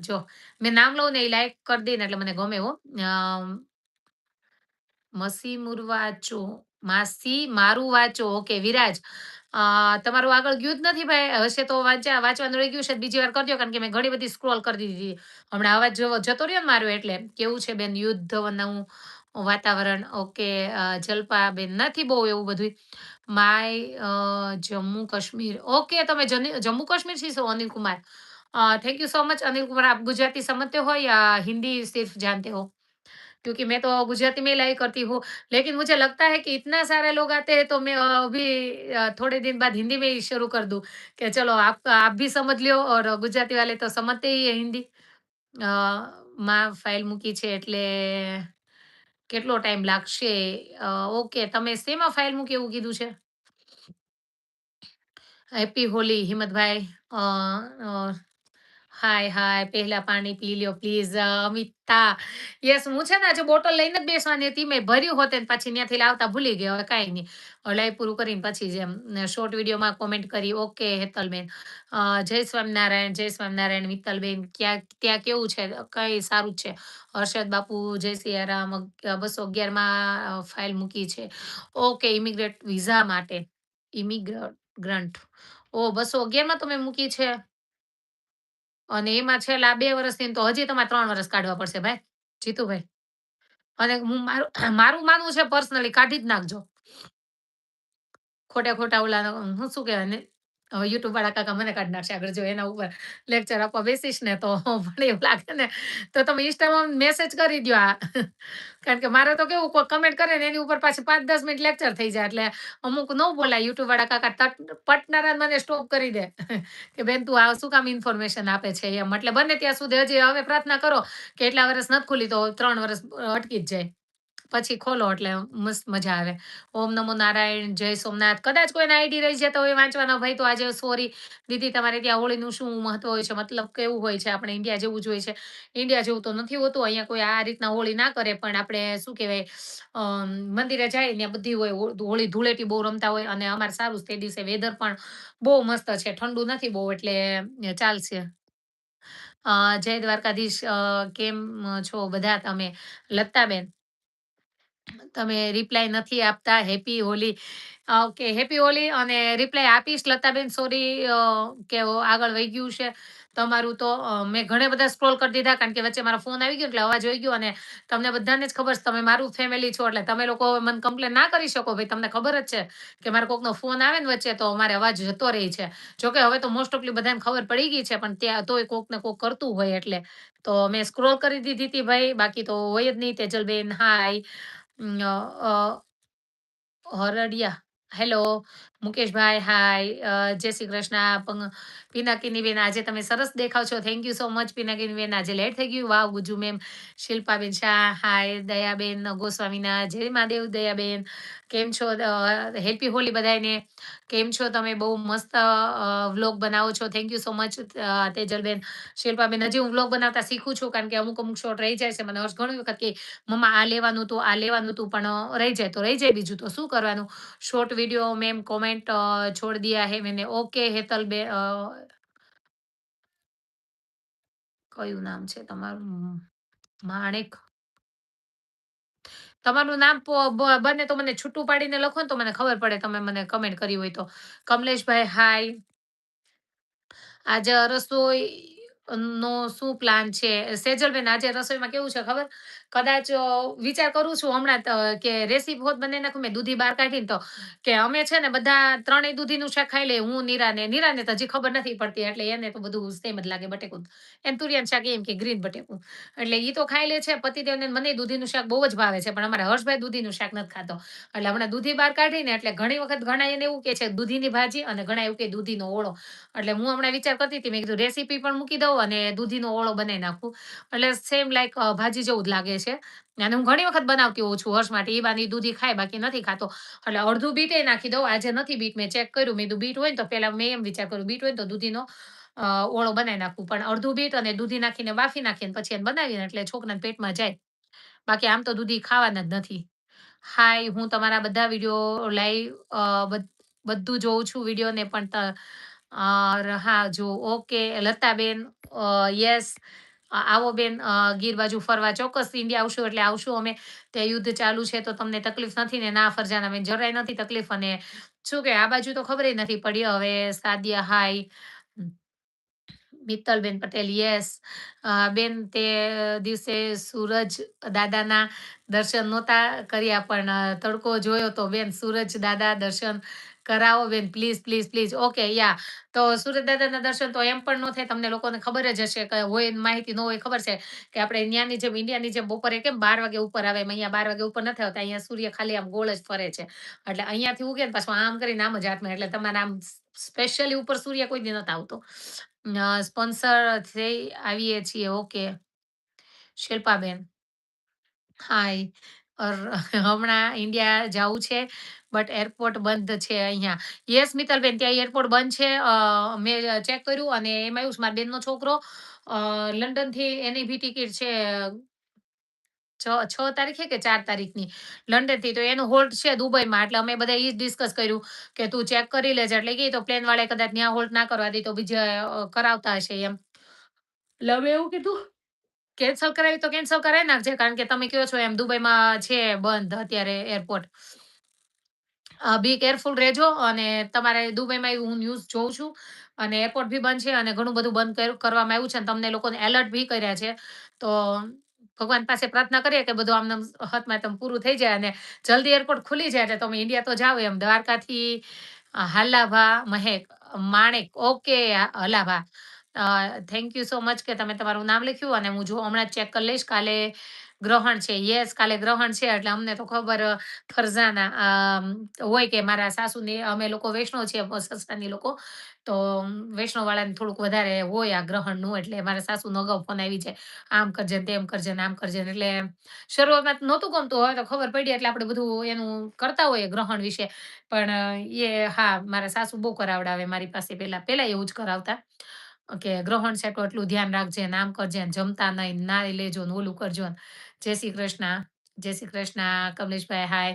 જો મેં નામ લઉં ને એ લાઈક કરી દે ને એટલે મને ગમે હો. મસી મુર વાંચો. માસી મારું વાંચો. ઓકે વિરાજ. તમારું આગળ ગયું જ નથી ભાઈ. હશે તો વાંચવાનું રહી ગયું છે. બીજી વાર કરજો કારણ કે મેં ઘણી બધી સ્ક્રોલ કરી દીધી. હમણાં અવાજ જતો રહ્યો ને મારો એટલે. કેવું છે બેન યુદ્ધનું વાતાવરણ? ઓકે જલપાબેન નથી બહુ એવું બધું. માય જમ્મુ કાશ્મીર. ઓકે તમે જમ્મू कश्मीर से हो Anil Kumar. Thank you so much Anil Kumar. आप गुजराती समझते हो या हिंदी सिर्फ जानते हो? क्योंकि मैं तो गुजराती में लाई करती हूँ, लेकिन मुझे लगता है कि इतना सारे लोग आते हैं तो मैं अभी थोड़े दिन बाद हिंदी में ही शुरू कर दूँ कि चलो आप भी समझ लो और गुजराती वाले तो समझते ही है हिंदी। માં ફાઇલ મૂકી છે એટલે કેટલો ટાઈમ લાગશે? ઓકે તમે શેમાં ફાઇલ મૂકી એવું કીધું છે? હેપી હોલી હિંમતભાઈ. હાય, હાય. પહેલા પાણી પી લ્યો પ્લીઝ અમિતા. યસ, હું છે ને આજે બોટલ લઈને જ બેસવાની હતી. મેં ભર્યું હોત ને પછી ત્યાંથી લાવતા ભૂલી ગઈ. હવે કાંઈ નહીં. હવે લાઈવ પૂરું કરીને પછી જ શોર્ટ વિડીયોમાં કોમેન્ટ કરી. ઓકે હેતલબેન. જય સ્વામિનારાયણ, જય સ્વામિનારાયણ મિત્તલબેન. ત્યાં કેવું છે? કઈ સારું જ છે. હર્ષદ બાપુ જય સિયારામ. 211 માં ફાઇલ મૂકી છે. ઓકે ઇમિગ્રેટ વિઝા માટે. ઇમિગ્રન્ટ. ઓ 211 માં તમે મૂકી છે. અને એમાં છેલ્લા 2 વર્ષથી તો હજી તમારે 3 વર્ષ કાઢવા પડશે ભાઈ, જીતુભાઈ. અને હું મારું મારું માનવું છે પર્સનલી કાઢી જ નાખજો. ખોટા-ખોટા ઓલા હું શું કહેવાય ને યુટ્યુબ વાળા કાકા મને કાઢી નાખશે આગળ જો એના ઉપર લેક્ચર આપવા બેસીશ ને તો મને એવું લાગે ને તો તમે ઇન્સ્ટામાં મેસેજ કરી દ્યો આ. કારણ કે મારે તો કેવું કોઈ કમેન્ટ કરે ને એની ઉપર પાછી 5-10 મિનિટ લેક્ચર થઈ જાય એટલે અમુક ન બોલાય યુટ્યુબ વાળા કાકા પટનારા મને સ્ટોપ કરી દે કે બેન તું આ શું કામ ઇન્ફોર્મેશન આપે છે એમ. એટલે બને ત્યાં સુધી હજી હવે પ્રાર્થના કરો કે એટલા વર્ષ નથી ખુલી તો 3 વર્ષ અટકી જ જાય. પછી ખોલો એટલે મસ્ત મજા આવે. ઓમ નમો નારાયણ, જય સોમનાથ. કદાચ કોઈના આઈડી રહી જતા હોય વાંચવાના ભાઈ તો આજે સોરી દીદી તમારે ત્યાં હોળીનું શું મહત્વ હોય છે? મતલબ કેવું હોય છે? આપણે ઇન્ડિયા જેવું જ હોય છે. ઇન્ડિયા જેવું તો નથી હોતું. અહીંયા કોઈ આ રીતના હોળી ના કરે પણ આપણે શું કહેવાય મંદિરે જાય ત્યાં બધી હોય હોળી ધૂળેટી બહુ રમતા હોય અને અમારે સારું છે તે દિવસે વેધર પણ બહુ મસ્ત છે. ઠંડુ નથી બહુ એટલે ચાલશે. જય દ્વારકાધીશ. કેમ છો બધા તમે? લતાબેન તમે રિપ્લાય નથી આપતા. Happy Holi. Okay happy Holi અને રિપ્લાય આપીશ લતાબેન. સોરી કે આગળ વહી ગયું છે તમારું તો. મેં ઘણા બધા સ્ક્રોલ કરી દીધા કારણ કે વચ્ચે મારો ફોન આવી ગયો એટલે અવાજ વહી ગયો અને તમને બધાને જ ખબર છે તમે મારું ફેમિલી છો એટલે તમે લોકો મને કમ્પ્લેન ના કરી શકો ભાઈ. તમને ખબર જ છે કે મારે કોકનો ફોન આવે ને વચ્ચે તો મારે અવાજ જતો રહી છે. જોકે હવે તો મોસ્ટ ઓફલી બધાને ખબર પડી ગઈ છે પણ ત્યાં તોય કોક ને કોક કરતું હોય એટલે તો મેં સ્ક્રોલ કરી દીધી હતી ભાઈ. બાકી તો હોય જ નહીં. તેજલબેન હાય. હરડિયા હેલો. મુકેશભાઈ હાય. જય શ્રી કૃષ્ણ. પિનાકીનીબેન આજે તમે સરસ દેખાવ છો. થેન્ક યુ સો મચ પિનાકીનીબેન. આજે લેટ થઈ ગયું. Wow Guju ma'am. શિલ્પાબેન શાહ હાય. દયાબેન ગોસ્વામીના જય મહાદેવ. દયાબેન કેમ છો? હેપી હોલી બધાને. કેમ છો તમે? બહુ મસ્ત વ્લોગ બનાવો છો. થેન્ક યુ સો મચ તેજલબેન. શિલ્પાબેન હજી હું વ્લોગ બનાવતા શીખું છું કારણ કે અમુક અમુક શોર્ટ રહી જાય છે. મને હર્ષ ઘણી વખત કે મમ્મા આ લેવાનું હતું આ લેવાનું હતું પણ રહી જાય તો રહી જાય બીજું તો શું કરવાનું. શોર્ટ વિડીયો મેમ કોમેન્ટ છોડ દિયા હે મેને. ઓકે હેતલ બે કયું નામ છે તમારું? માણેક. તમારું નામ બને તો મને છૂટું પાડીને લખો ને તો મને ખબર પડે તમે મને કમેન્ટ કરી હોય તો. કમલેશભાઈ હાય. આજે રસોઈ નો શું પ્લાન છે? સેજલબેન આજે રસોઈમાં કેવું છે ખબર? કદાચ વિચાર કરું છું હમણાં કે રેસીપી હોત બનાવી નાખું મેં દૂધી બહાર કાઢીને તો કે અમે છે ને બધા ત્રણેય દૂધીનું શાક ખાઈ લઈએ. હું, નીરાને તો હજી ખબર નથી પડતી એટલે એને તો બધું સેમ જ લાગે બટેકું. એને તુરિયાનું શાક એમ કે ગ્રીન બટેકું. એટલે ઈ તો ખાઈ લે છે. પતિદેવને ને મનેય દૂધીનું શાક બહુ જ ભાવે છે. પણ અમારા હર્ષભાઈ દૂધીનું શાક નથી ખાતો. એટલે હમણાં દૂધી બહાર કાઢીને એટલે ઘણી વખત ઘણા એને એવું કે છે દૂધીની ભાજી અને ઘણા એવું કે દૂધીનો ઓળો. એટલે હું હમણાં વિચાર કરતી હતી મેં કીધું રેસીપી પણ મૂકી દઉં અને દૂધીનો ઓળો બનાવી નાખું. એટલે સેમ લાઈક ભાજી જેવું જ લાગે છે. અને હું ઘણી વખત બનાવતી હોઉં છું હર્ષ માટે. એ બાને દૂધી ખાય બાકી નથી ખાતો. એટલે અડધું બીટે નાખી દઉં. આજે નથી બીટ મેં ચેક કર્યું. મેં કીધું બીટ હોય ને તો પહેલા મેં એમ વિચાર કર્યો બીટ હોય ને તો દૂધીનો ઓળો બનાવી નાખું. પણ અડધું બીટ અને દૂધી નાખીને બાફી નાખીને પછી એને બનાવીને એટલે છોકરાના પેટમાં જાય. બાકી આમ તો દૂધી ખાવાના જ નથી. હાય, હું તમારા બધા વિડીયો લાઈવ બધું જોઉં છું વિડીયોને પણ હા જો ઓકે લતાબેન યસ આવો બેન ગીર બાજુ ફરવા ચોક્કસ ઇન્ડિયા આવશું એટલે આવશું અમે. ત્યાં યુદ્ધ ચાલુ છે તો તમને તકલીફ નથી ને? ના ફરજાના બેન જરાય નથી તકલીફ. અને શું કે આ બાજુ તો ખબરેય નથી પડી. હવે સાદિયા હાય. મિત્તલબેન પટેલ યસ. બેન તે દિવસે સૂરજ દાદાના દર્શન નહોતા કર્યા પણ તડકો જોયો તો બેન. સૂરજ દાદા દર્શન કરાવો બેન પ્લીઝ, પ્લીઝ, પ્લીઝ. ઓકે યા. તો સૂરજ દાદાના દર્શન તો એમ પણ ન થાય. તમને લોકોને ખબર જ હશે કે હોય માહિતી ન હોય ખબર છે કે આપણે ત્યાંની જેમ ઇન્ડિયાની જેમ બપોરે કેમ 12 વાગે ઉપર આવે એમ અહીંયા 12 વાગે ઉપર નથી આવતા. અહીંયા સૂર્ય ખાલી આમ ગોળ જ ફરે છે. એટલે અહીંયાથી ઉગે ને પાછું આમ કરીને આમ જ હાથમાં એટલે તમારે આમ સ્પેશિયલી ઉપર સૂર્ય કોઈ દી નથ આવતો. સ્પોન્સર થઈ આવીએ છીએ. ઓકે શિલ્પાબેન હાય. હમણાં ઇન્ડિયા જાવું છે બટ એરપોર્ટ બંધ છે અહીંયા. યસ મિત્તલબેન ત્યાં એરપોર્ટ બંધ છે. મેં ચેક કર્યું અને એમાં એવું છે મારા બેનનો છોકરો લંડનથી એની બી ટિકિટ છે 6 તારીખે કે 4 તારીખની લંડનથી. તો એનું હોલ્ટ છે દુબઈમાં. એટલે અમે બધા ઈ જ ડિસ્કસ કર્યું કે તું ચેક કરી લેજે. એટલે કે તો પ્લેન વાળાએ કદાચ ત્યાં હોલ્ટ ના કરવા દે તો બીજા કરાવતા હશે એમ. એટલે અમે એવું કીધું કેન્સલ કરાવી તો કેન્સલ કરાવી નાખજે. કારણ કે તમે કહો છો એમ દુબઈમાં છે બંધ અત્યારે એરપોર્ટ. બી કેરફુલ રહેજો. અને તમારે દુબઈમાં એવું હું ન્યૂઝ જોઉં છું અને એરપોર્ટ બી બંધ છે અને ઘણું બધું બંધ કરવામાં આવ્યું છે અને તમને લોકોને એલર્ટ બી કર્યા છે. તો ભગવાન પાસે પ્રાર્થના કરીએ કે બધું આમ હતમાતમ પૂરું થઈ જાય અને જલ્દી એરપોર્ટ ખુલી જાય એટલે તમે ઇન્ડિયા તો જાઓ એમ. દ્વારકાથી હાલાભા માણેક. ઓકે હલાભા. થેન્ક યુ સો મચ કે તમે તમારું નામ લખ્યું અને હું જો હમણાં ચેક કરી લઈશ. કાલે ગ્રહણ છે. યસ કાલે ગ્રહણ છે એટલે અમને તો ખબર ફરજાના હોય કે મારા સાસુને અમે લોકો વૈષ્ણવ છીએ સસરાની લોકો. તો વૈષ્ણવ વાળાને થોડુંક વધારે હોય આ ગ્રહણનું. એટલે મારા સાસુનો અગાઉ ફોન આવી જાય આમ કરજે ને તેમ કરજે ને આમ કરજે ને. એટલે શરૂઆતમાં નહોતું ગમતું. હવે તો ખબર પડી એટલે આપણે બધું એનું કરતા હોઈએ ગ્રહણ વિશે. પણ હા મારા સાસુ બહુ કરાવડાવે મારી પાસે. પેલા એવું જ કરાવતા કે ગ્રહણ છે તો એટલું ધ્યાન રાખજે ને આમ કરજે ને જમતા નહીં નાઈ લેજો ને ઓલું કરજો ને. જય શ્રી કૃષ્ણ. જય શ્રી કૃષ્ણ કમલેશભાઈ હાય.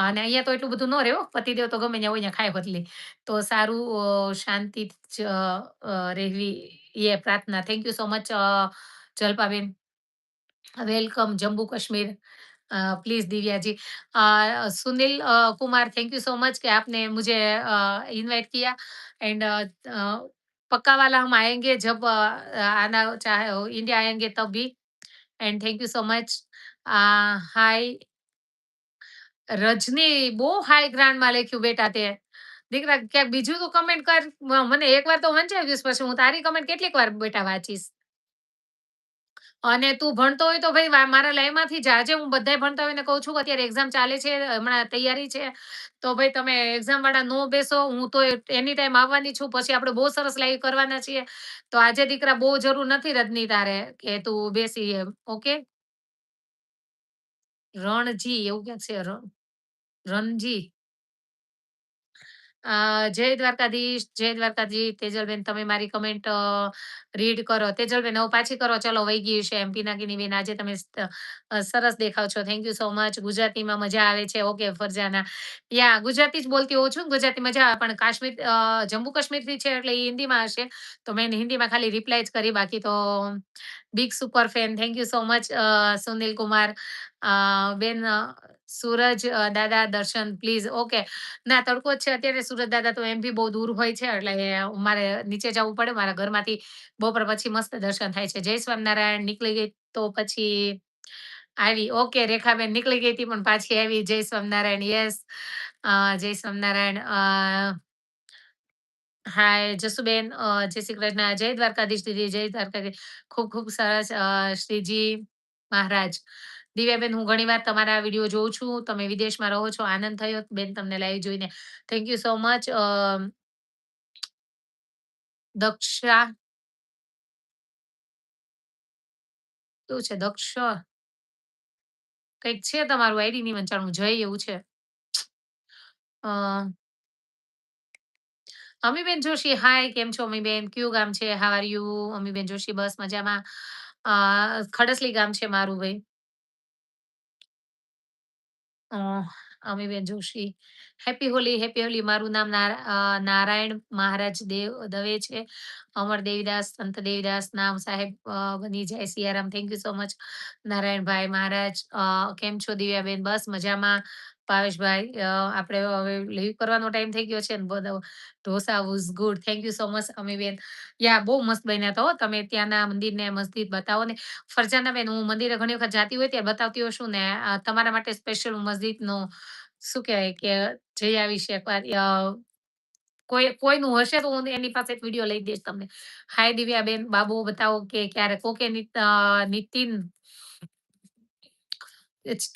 અને અહીંયા તો એટલું બધું ન રહે હો. પતિદેવ તો ગમે ત્યાં હોય ત્યાં ખાય હોતલી. તો સારું શાંતિ જ રહેવી એ પ્રાર્થના. Thank you so much Jalpaben. Welcome Jammu Kashmir please Divya ji. Sunil Kumar thank you so much कि आपने मुझे इनवाइट किया एंड पक्का वाला हम आएंगे जब आना चाहे इंडिया आएंगे तब भी। And thank you so much. Hi Rajni બહુ હાઈ ગ્રાન્ડમાં લખ્યું બેટા તે. દીકરા ક્યાંક બીજું તો કમેન્ટ કર. મને એકવાર તો વંચાઈ ગયું પછી હું તારી કમેન્ટ કેટલીક વાર બેટા વાંચીશ. અને તું ભણતો હોય તો ભાઈ મારા લાઈવમાંથી જાજે. હું બધાય ભણતા હોય ને કહું છું કે અત્યારે એક્ઝામ ચાલે છે હમણાં તૈયારી છે. તો ભાઈ તમે એક્ઝામ વાળા નો બેસો. હું તો એની ટાઈમ આવવાની છું. પછી આપણે બહુ સરસ લાઈવ કરવાના છીએ. તો આજે દીકરા બહુ જરૂર નથી રજની તારે કે તું બેસી એમ. ઓકે રણજી એવું ક્યાંક છે રણજી. જય દ્વારકાધીશ, જય દ્વારકાજી. તેજલબેન તમે મારી કમેન્ટ રીડ કરો. તેજલબેન હવે પાછી કરો. ચલો વહી ગયું છે એમ. પિનાકીનીબેન આજે તમે સરસ દેખાવ છો. Thank you so much. ગુજરાતીમાં મજા આવે છે. ઓકે ફરજાના. યા ગુજરાતી જ બોલતી હોઉં છું. ગુજરાતી મજા આવે પણ કાશ્મીર જમ્મુ કાશ્મીરથી છે એટલે એ હિન્દીમાં હશે. તો મેં હિન્દીમાં ખાલી રિપ્લાય જ કરી. બાકી તો big super fan. Thank you so much Sunil Kumar. બેન સૂરજ દાદા દર્શન પ્લીઝ. ઓકે ના તડકો જ છે અત્યારે. સુરત દાદા તો એમ બી બહુ દૂર હોય છે એટલે મારે નીચે જવું પડે. મારા ઘરમાંથી બપોર પછી મસ્ત દર્શન થાય છે. જય સ્વામિનારાયણ નીકળી ગઈ તો પછી આવી. ઓકે, રેખાબેન નીકળી ગઈ હતી પણ પાછી આવી. જય સ્વામિનારાયણ. યસ. જય સ્વામિનારાયણ. હાય જસુબેન, જય શ્રી કૃષ્ણ. જય દ્વારકાધીશ દીદી, જય દ્વારકાધીશ. ખૂબ ખૂબ સરસ શ્રીજી મહારાજ. દિવ્યાબેન, હું ઘણીવાર તમારા વિડીયો જોઉં છું. તમે વિદેશમાં રહો છો. આનંદ થયો બેન તમને લાઈવ જોઈને. Thank you so much. Daksha શું છે? દક્ષ કંઈક છે તમારું આઈડી ની વંચાણું જય એવું છે. અ અમીબેન જોશી, હાય કેમ છો અમીબેન? કયું ગામ છે? How are you? અમીબેન જોશી, બસ મજામાં. ખડસલી ગામ છે મારું ભાઈ. અમીબેન જોશી, હેપી હોલી, હેપી હોલી. મારું નામ નારાયણ મહારાજ દવે છે. અમર દેવીદાસ, સંત દેવીદાસ નામ સાહેબ બની જાય. Siyaram, thank you so much નારાયણભાઈ મહારાજ. કેમ છો દિવ્યાબેન? બસ મજામાં. ભાવેશભાઈ, આપણે હવે લીવ કરવાનો ટાઈમ થઈ ગયો છે ને બધો. Dosa was good, thank you so much અમીબેન. યા બહુ મસ્ત બન્યા હતા હો. તમે ત્યાંના મંદિરને મસ્જિદ બતાવો ને. ફરજાના બેન, હું મંદિરે ઘણી વખત જાતી હોય ત્યારે બતાવતી હોઉં છું ને. તમારા માટે સ્પેશિયલ મસ્જિદનો શું કહેવાય કે જઈ આવીશ એકવાર. કોઈનું હશે તો હું એની પાસે વિડીયો લઈ દઈશ તમને. હાય દિવ્યાબેન, બાબુ બતાવો કે ક્યારેક ઓકે નીતિન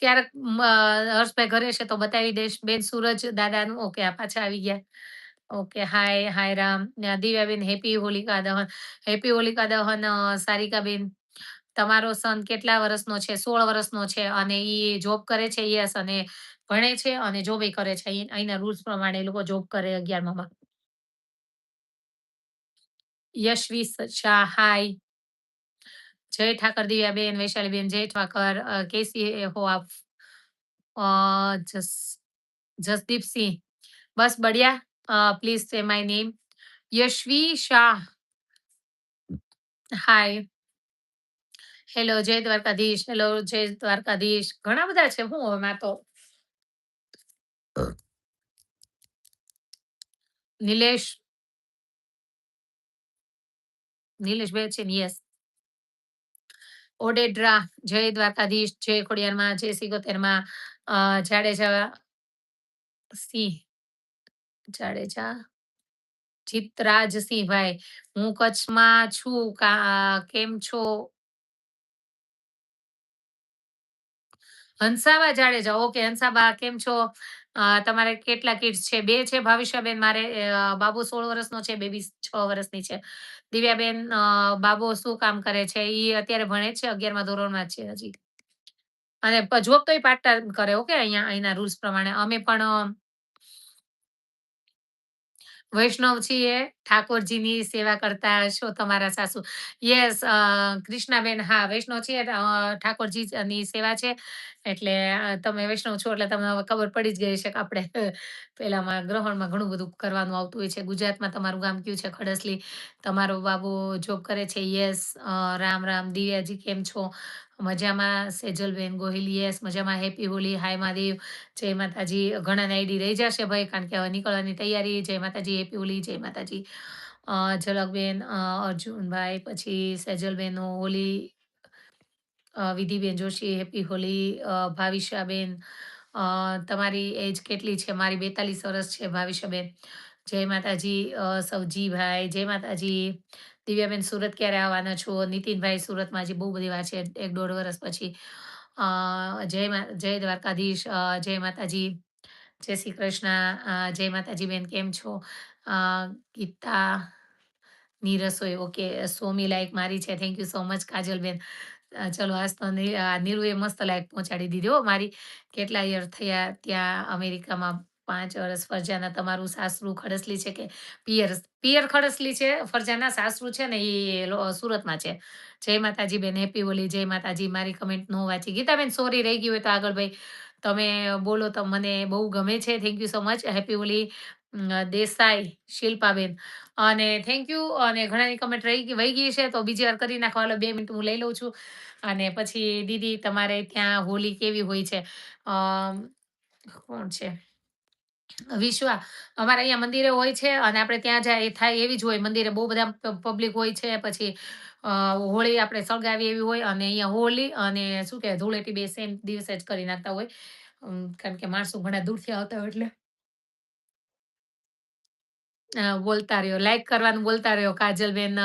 ક્યારેક હર્ષભાઈ ઘરે છે તો બતાવી દઈશ. બેન સૂરજ દાદાનું ઓકે, આ પાછા આવી ગયા. ઓકે, હાય હાય રામ. દિવ્યાબેન, હેપી હોલિકા દહન. હેપી હોલિકા દહન. સારિકાબેન, તમારો સન કેટલા વર્ષનો છે? 16 વર્ષનો છે અને ઈ જોબ કરે છે. યસ, અને ભણે છે અને જોબ એ કરે છે. અહીંના રૂલ્સ પ્રમાણે એ લોકો જોબ કરે 11માં. યશવી શાહ, હાય. જય ઠાકર દિવ્યાબેન, વૈશાલીબેન, જય ઠાકર. કેસી હો આપ? જસ જસદીપસિંહ, બસ બઢિયા. Please say my name. Yashvi Shah, hi. Hello, જય દ્વારકાધીશ. હેલો, જય દ્વારકાધીશ. ઘણા બધા છે હું એમાં તો. નિલેશ, નિલેશભાઈ છે ને, યસ. ઓડેડ્રા, જય દ્વારકાધીશ, જય ખોડિયારમાં, જય સિગોતેરમાં. જાડેજા સિંહ, જાડેજા ચિત્રાજસિંહભાઈ, હું કચ્છમાં છું. કેમ છો? હંસાબા જાડેજા, ઓકે. હંસાબા, કેમ છો? તમારે કેટલા કિડ્સ છે? 2 છે ભાવિશાબેન. મારે બાબુ 16 વર્ષનો છે, બેબી 6 વર્ષની છે. દિવ્યાબેન, બાબુ શું કામ કરે છે? ઈ અત્યારે ભણે છે, 11મા ધોરણમાં છે હજી. અને જોબ તો એ પાર્ટ ટાઈમ કરે. ઓકે, અહીંના રૂલ્સ પ્રમાણે. અમે પણ વૈષ્ણવ છીએ. ઠાકોરજીની સેવા કરતા હશો તમારા સાસુ. યસ, કૃષ્ણાબેન, હા વૈષ્ણવ છીએ. ઠાકોરજીની સેવા છે. એટલે તમે વૈષ્ણવ છો એટલે તમને હવે ખબર પડી જ ગઈ છે કે આપણે પેલામાં ગ્રહણમાં ઘણું બધું કરવાનું આવતું હોય છે. ગુજરાતમાં તમારું ગામ કયું છે? ખડસલી. તમારો બાબુ જોબ કરે છે. યસ. રામ રામ. દિવ્યાજી, કેમ છો? મજામાં. સેજલબેન ગોહિલ, યસ મજામાં. હેપી હોલી. હાય મહાદેવ. જય માતાજી. ઘણાને આઈડી રહી જશે ભાઈ, કારણ કે હવે નીકળવાની તૈયારી. જય માતાજી, હેપી હોલી. જય માતાજી. ઝલકબેન, અર્જુનભાઈ, પછી સેજલબેન હોલી. વિધિબેન જોશી, હેપી હોલી. ભાવિશાબેન, તમારી એજ કેટલી છે? મારી 42 વર્ષ છે ભાવિશાબેન. જય માતાજી. સવજીભાઈ, જય માતાજી. દિવ્યાબેન, સુરત ક્યારે આવવાના છો? નીતિનભાઈ, સુરતમાં હજી બહુ બધી વાર છે, 1-1.5 વર્ષ પછી. જય દ્વારકાધીશ. જય માતાજી. જય શ્રી કૃષ્ણ. જય માતાજી બેન, કેમ છો? ગીતા ની રસોઈ, ઓકે. સોમી લાઈક મારી છે. થેન્ક યુ સો મચ કાજલબેન. ચલો, આજ તો નીરુએ મસ્ત લાઈક પહોંચાડી દીધી હો મારી. કેટલા યર થયા ત્યાં અમેરિકામાં? 5 વર્ષ. ફરજાના, તમારું સાસરું ખડસલી છે કે પિયર? પિયર ખડસલી છે ફરજાના. સાસરું છે ને એ સુરતમાં છે. જય માતાજી બેન, હેપી હોલી. જય માતાજી. મારી કમેન્ટ નો વાંચી. ગીતાબેન, સોરી રહી ગઈ હોય તો આગળ ભાઈ તમે બોલો તો મને બહુ ગમે છે. Thank you so much. Happy Holi. Desai શિલ્પાબેન, અને થેન્ક યુ. અને ઘણાની કમેન્ટ વહી ગઈ છે તો બીજી વાર કરી નાખો. હાલો, 2 મિનિટ હું લઈ લઉં છું. અને પછી દીદી, તમારે ત્યાં હોલી કેવી હોય છે? કોણ છે? વિશ્વા અમારે અહીંયા મંદિરે હોય છે અને આપણે ત્યાં જાય એ થાય એવી જ હોય. મંદિરે બહુ બધા પબ્લિક હોય છે. પછી અ, હોળી આપણે સળગાવીએ એવી હોય અને અહીંયા હોળી અને શું કહેવાય ધૂળેટી બે સેમ દિવસે જ કરી નાખતા હોય. કારણ કે માણસો ઘણા દૂરથી આવતા હોય એટલે. બોલતા રહ્યો. લાઈક કરવાનું બોલતા રહ્યો. કાજલબેન,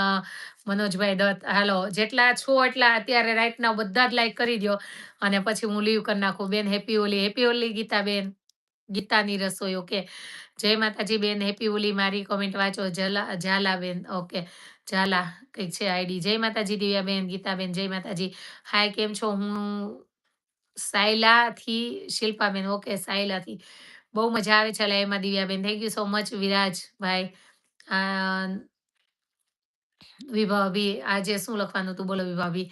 મનોજભાઈ દત્ત. હાલો જેટલા છો એટલા અત્યારે રાઈટ નાઉ બધા જ લાઈક કરી દ્યો અને પછી હું લીવ કરી નાખું. બેન હેપી હોલી, હેપી હોલી ગીતાબેન. ગીતાની રસોઈ ઓકે. જય માતાજી બેન, હેપી હોલી. મારી કોમેન્ટ વાંચો. ઝાલાબેન ઓકે. ઝાલા કંઈક છે આઈડી. જય માતાજી દિવ્યાબેન, ગીતાબેન જય માતાજી. હાય કેમ છો? હું સાયલાથી શિલ્પાબેન ઓકે સાયલાથી. બહુ મજા આવે છે લાઈવમાં દિવ્યાબેન. થેન્ક યુ સો મચ વિરાજભાઈ. આ વિભાભી આજે શું લખવાનું હતું બોલો વિભાભી.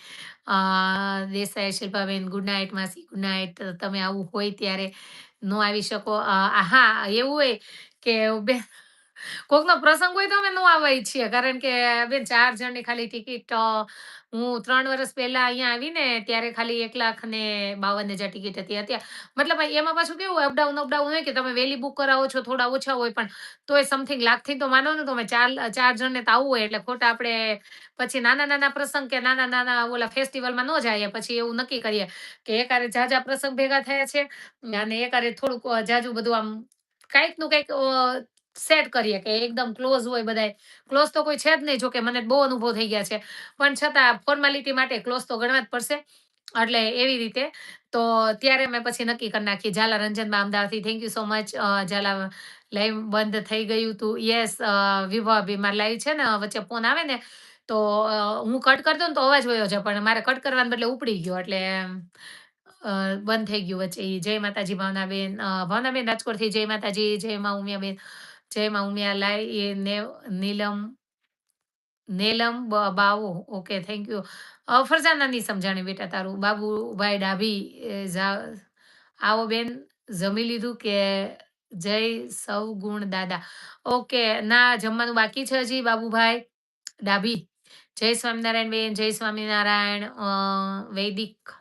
દેસાઈ શિલ્પાબેન ગુડ નાઈટ માસી ગુડ નાઈટ. તમે આવું હોય ત્યારે નો આવી શકો. હા એવું હોય કે બેન કોકનો પ્રસંગ હોય તો અમે નો આવવા ઈચ્છીએ. કારણ કે બેન 4 જણની ખાલી ટિકિટ હું 3 વર્ષ પહેલા અહીંયા આવીને ત્યારે ખાલી 1,52,000 ટિકિટ હતી. મતલબ એમાં પાછું કેવું હોય અપડાઉન હોય કે તમે વહેલી બુક કરાવો છો થોડા ઓછા હોય પણ તોય સમથિંગ લાખથી તો માનો ને તમે 4 જણને તો આવવું હોય એટલે ખોટા આપણે પછી નાના-નાના પ્રસંગ કે નાના-નાના ઓલા ફેસ્ટિવલમાં ન જાઈએ. પછી એવું નક્કી કરીએ કે એકારે ઝાઝા પ્રસંગ ભેગા થયા છે અને એકારે થોડુંક ઝાઝું બધું આમ કાંઈકનું કંઈક સેટ કરીએ કે એકદમ ક્લોઝ હોય બધાય. ક્લોઝ તો કોઈ છે જ નહીં. જો કે મને બહુ અનુભવ થઈ ગયા છે. પણ છતાં ફોર્માલિટી માટે ક્લોઝ તો ગણવા જ પડશે. એટલે એવી રીતે તો ત્યારે મેં પછી નક્કી કરી નાખી. ઝાલા રંજનબા અમદાવાદથી thank you so much. Jhala live બંધ થઈ ગયું તું. યસ વિભાભી મારે લાઈવ છે ને વચ્ચે ફોન આવે ને તો હું કટ કરી દઉં ને તો અવાજ વયો જાય. પણ મારે કટ કરવાને બદલે ઉપડી ગયો એટલે બંધ થઈ ગયું વચ્ચે ઈ. જય માતાજી ભાવનાબેન. ભાવનાબેન રાજકોટથી જય માતાજી. જય માં ઉમિયાબેન. જય માં ઉમિયા લાઈ એ નીલમ નેલમ બાવો ઓકે થેન્ક યુ. ફરજાના નહીં સમજાણી બેટા તારું. બાબુભાઈ ડાભી આવો બેન જમી લીધું કે જય સૌ ગુણ દાદા. ઓકે ના જમવાનું બાકી છે હજી બાબુભાઈ ડાભી. જય સ્વામિનારાયણ બેન, જય સ્વામિનારાયણ. વૈદિક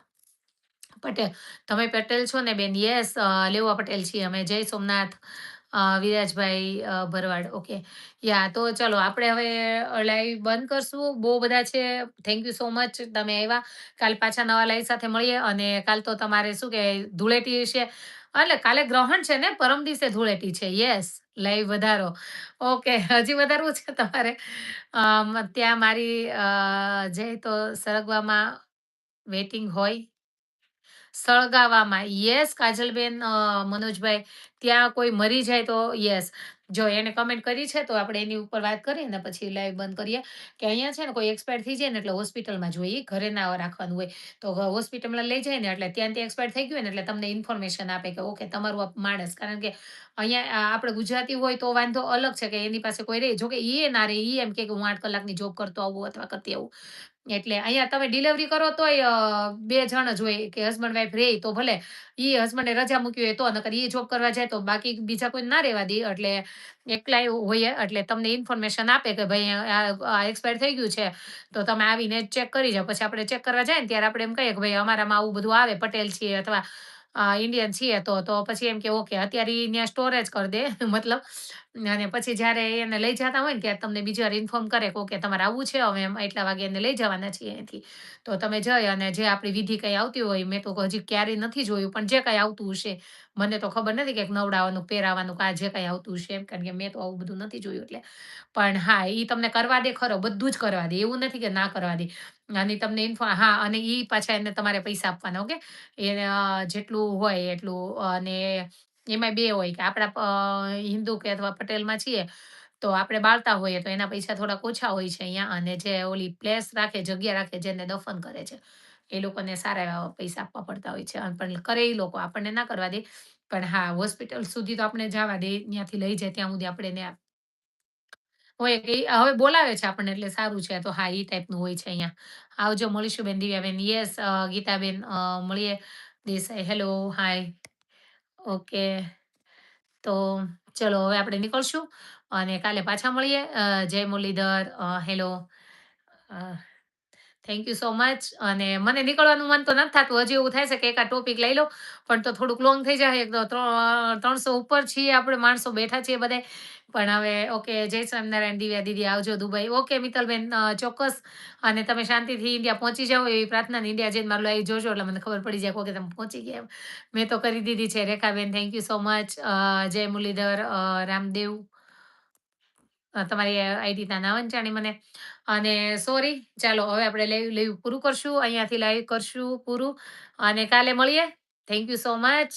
પટેલ. તમે પટેલ છો ને બેન? યસ લેવા પટેલ છીએ અમે. જય સોમનાથ. વિરાજભાઈ ભરવાડ ઓકે. તો ચલો આપણે હવે લાઈવ બંધ કરશું. બહુ બધા છે. થેન્ક યુ સો મચ તમે આવ્યા. કાલ પાછા નવા લાઈવ સાથે મળીએ અને કાલ તો તમારે શું કહેવાય ધૂળેટી છે. એટલે કાલે ગ્રહણ છે ને પરમ દિવસે ધૂળેટી છે. યસ લાઈવ વધારો. ઓકે હજી વધારવું છે તમારે. ત્યાં મારી જય તો સરગવામાં વેટિંગ હોય. સળગાવામાં. યસ કાજલબેન, મનોજભાઈ ત્યાં કોઈ મરી જાય તો યસ. જો એને કમેન્ટ કરી છે તો આપણે એની ઉપર વાત કરીએ ને પછી લાઈવ બંધ કરીએ કે અહીંયા છે ને કોઈ એક્સપાયર થઈ જાય ને એટલે હોસ્પિટલમાં જોઈએ ઘરે ના રાખવાનું હોય. તો હોસ્પિટલમાં લઈ જાય ને એટલે ત્યાં એક્સપાયર થઈ ગયું હોય ને એટલે તમને ઇન્ફોર્મેશન આપે કે ઓકે તમારું આ માણસ. કારણ કે અહીંયા આપણે ગુજરાતી હોય તો વાંધો અલગ છે કે એની પાસે કોઈ રહે. જો કે ઈ ના રહે. ઈ એમ કે હું 8 કલાકની જોબ કરતો આવું અથવા કરતી આવું. એટલે અહીંયા તમે ડિલિવરી કરો તોય 2 જણ જ હોય કે હસબન્ડ વાઈફ રેય તો ભલે. ઈ હસબન્ડે રજા મૂકી હોય તો નકર ઈ જોબ કરવા જાય તો બાકી બીજા કોઈ ના રહેવા દે. એટલે એકલાય હોઈએ એટલે તમને ઇન્ફોર્મેશન આપે કે ભાઈ આ એક્સપાયર થઈ ગયું છે. તો તમે આવીને ચેક કરી જાઓ. પછી આપણે ચેક કરવા જાય ને ત્યારે આપણે એમ કહીએ કે ભાઈ અમારામાં આવું બધું આવે પટેલ છીએ અથવા ઇન્ડિયન છીએ તો પછી એમ કે ઓકે અત્યારે ઈ ત્યાં સ્ટોરેજ કરી દે મતલબ. અને પછી જ્યારે એને લઈ જતા હોય ને ત્યારે તમને બીજી વાર ઇન્ફોર્મ કરે કે ઓકે તમારે આવવું છે હવે એમ એટલા વાગે એને લઈ જવાના છીએ અહીંથી. તો તમે જઈ અને જે આપણી વિધિ કંઈ આવતી હોય મેં તો હજી ક્યારેય નથી જોયું પણ જે કંઈ આવતું હશે. મને તો ખબર નથી કે નવડાવવાનું, પહેરાવાનું કે આ જે કંઈ આવતું હશે એમ કારણ કે મેં તો આવું બધું નથી જોયું એટલે. પણ હા, ઈ તમને કરવા દે ખરો, બધું જ કરવા દે. એવું નથી કે ના કરવા દે. અને તમને હા અને ઈ પાછા એને તમારે પૈસા આપવાના ઓકે. એને જેટલું હોય એટલું અને એમાંય 2 હોય કે આપણા હિન્દુ કે અથવા પટેલમાં છીએ તો આપણે બાળતા હોઈએ તો એના પૈસા થોડાક ઓછા હોય છે અહીંયા અને જે ઓલી પ્લેસ રાખે, જગ્યા રાખે જેને દફન કરે છે, એ લોકોને સારા એવા પૈસા આપવા પડતા હોય છે. પણ કરે ઈ લોકો આપણને ના કરવા દે. પણ હા, હોસ્પિટલ સુધી તો આપણે જાવા દે. ત્યાંથી લઈ જાય ત્યાં સુધી આપણે એને હોય કે હવે બોલાવે છે આપણને એટલે સારું છે. તો હા, ઈ ટાઈપનું હોય છે અહીંયા. આવજો મળીશું બેન દિવ્યાબેન. યસ ગીતાબેન મળીએ. દેસાઈ હેલો, હાય. ઓકે. તો ચલો હવે આપણે નીકળશું અને કાલે પાછા મળીએ. જય મુરલીધર હેલો. અ થેન્ક યુ સો મચ. અને મને નીકળવાનું મન તો નથી થાતું. હજી એવું થાય છે કે એકાદ ટોપિક લઈ લઉં, પણ તો થોડુંક લોંગ થઈ જાય. એક તો 300 ઉપર છીએ આપણે માણસો બેઠા છીએ બધાય. પણ હવે ઓકે, જય સ્વામિનારાયણ. દિવ્યા દીદી આવજો દુબઈ. ઓકે મિત્તલબેન, ચોક્કસ. અને તમે શાંતિથી ઇન્ડિયા પહોંચી જાઓ એવી પ્રાર્થના. ને ઇન્ડિયા જઈને મારું લાઈવ જોજો એટલે મને ખબર પડી જાય કે તમે પહોંચી ગયા એમ. મેં તો કરી દીધી છે. Rekhaben thank you so much. જય મુરલીધર, રામદેવ, તમારી આઈડી ના ના વંચાણી મને. અને સોરી, ચાલો હવે આપણે લાઈવ લાઈવ પૂરું કરશું. અહીંયાથી લાઈવ કરશું પૂરું. અને કાલે મળીએ. Thank you so much.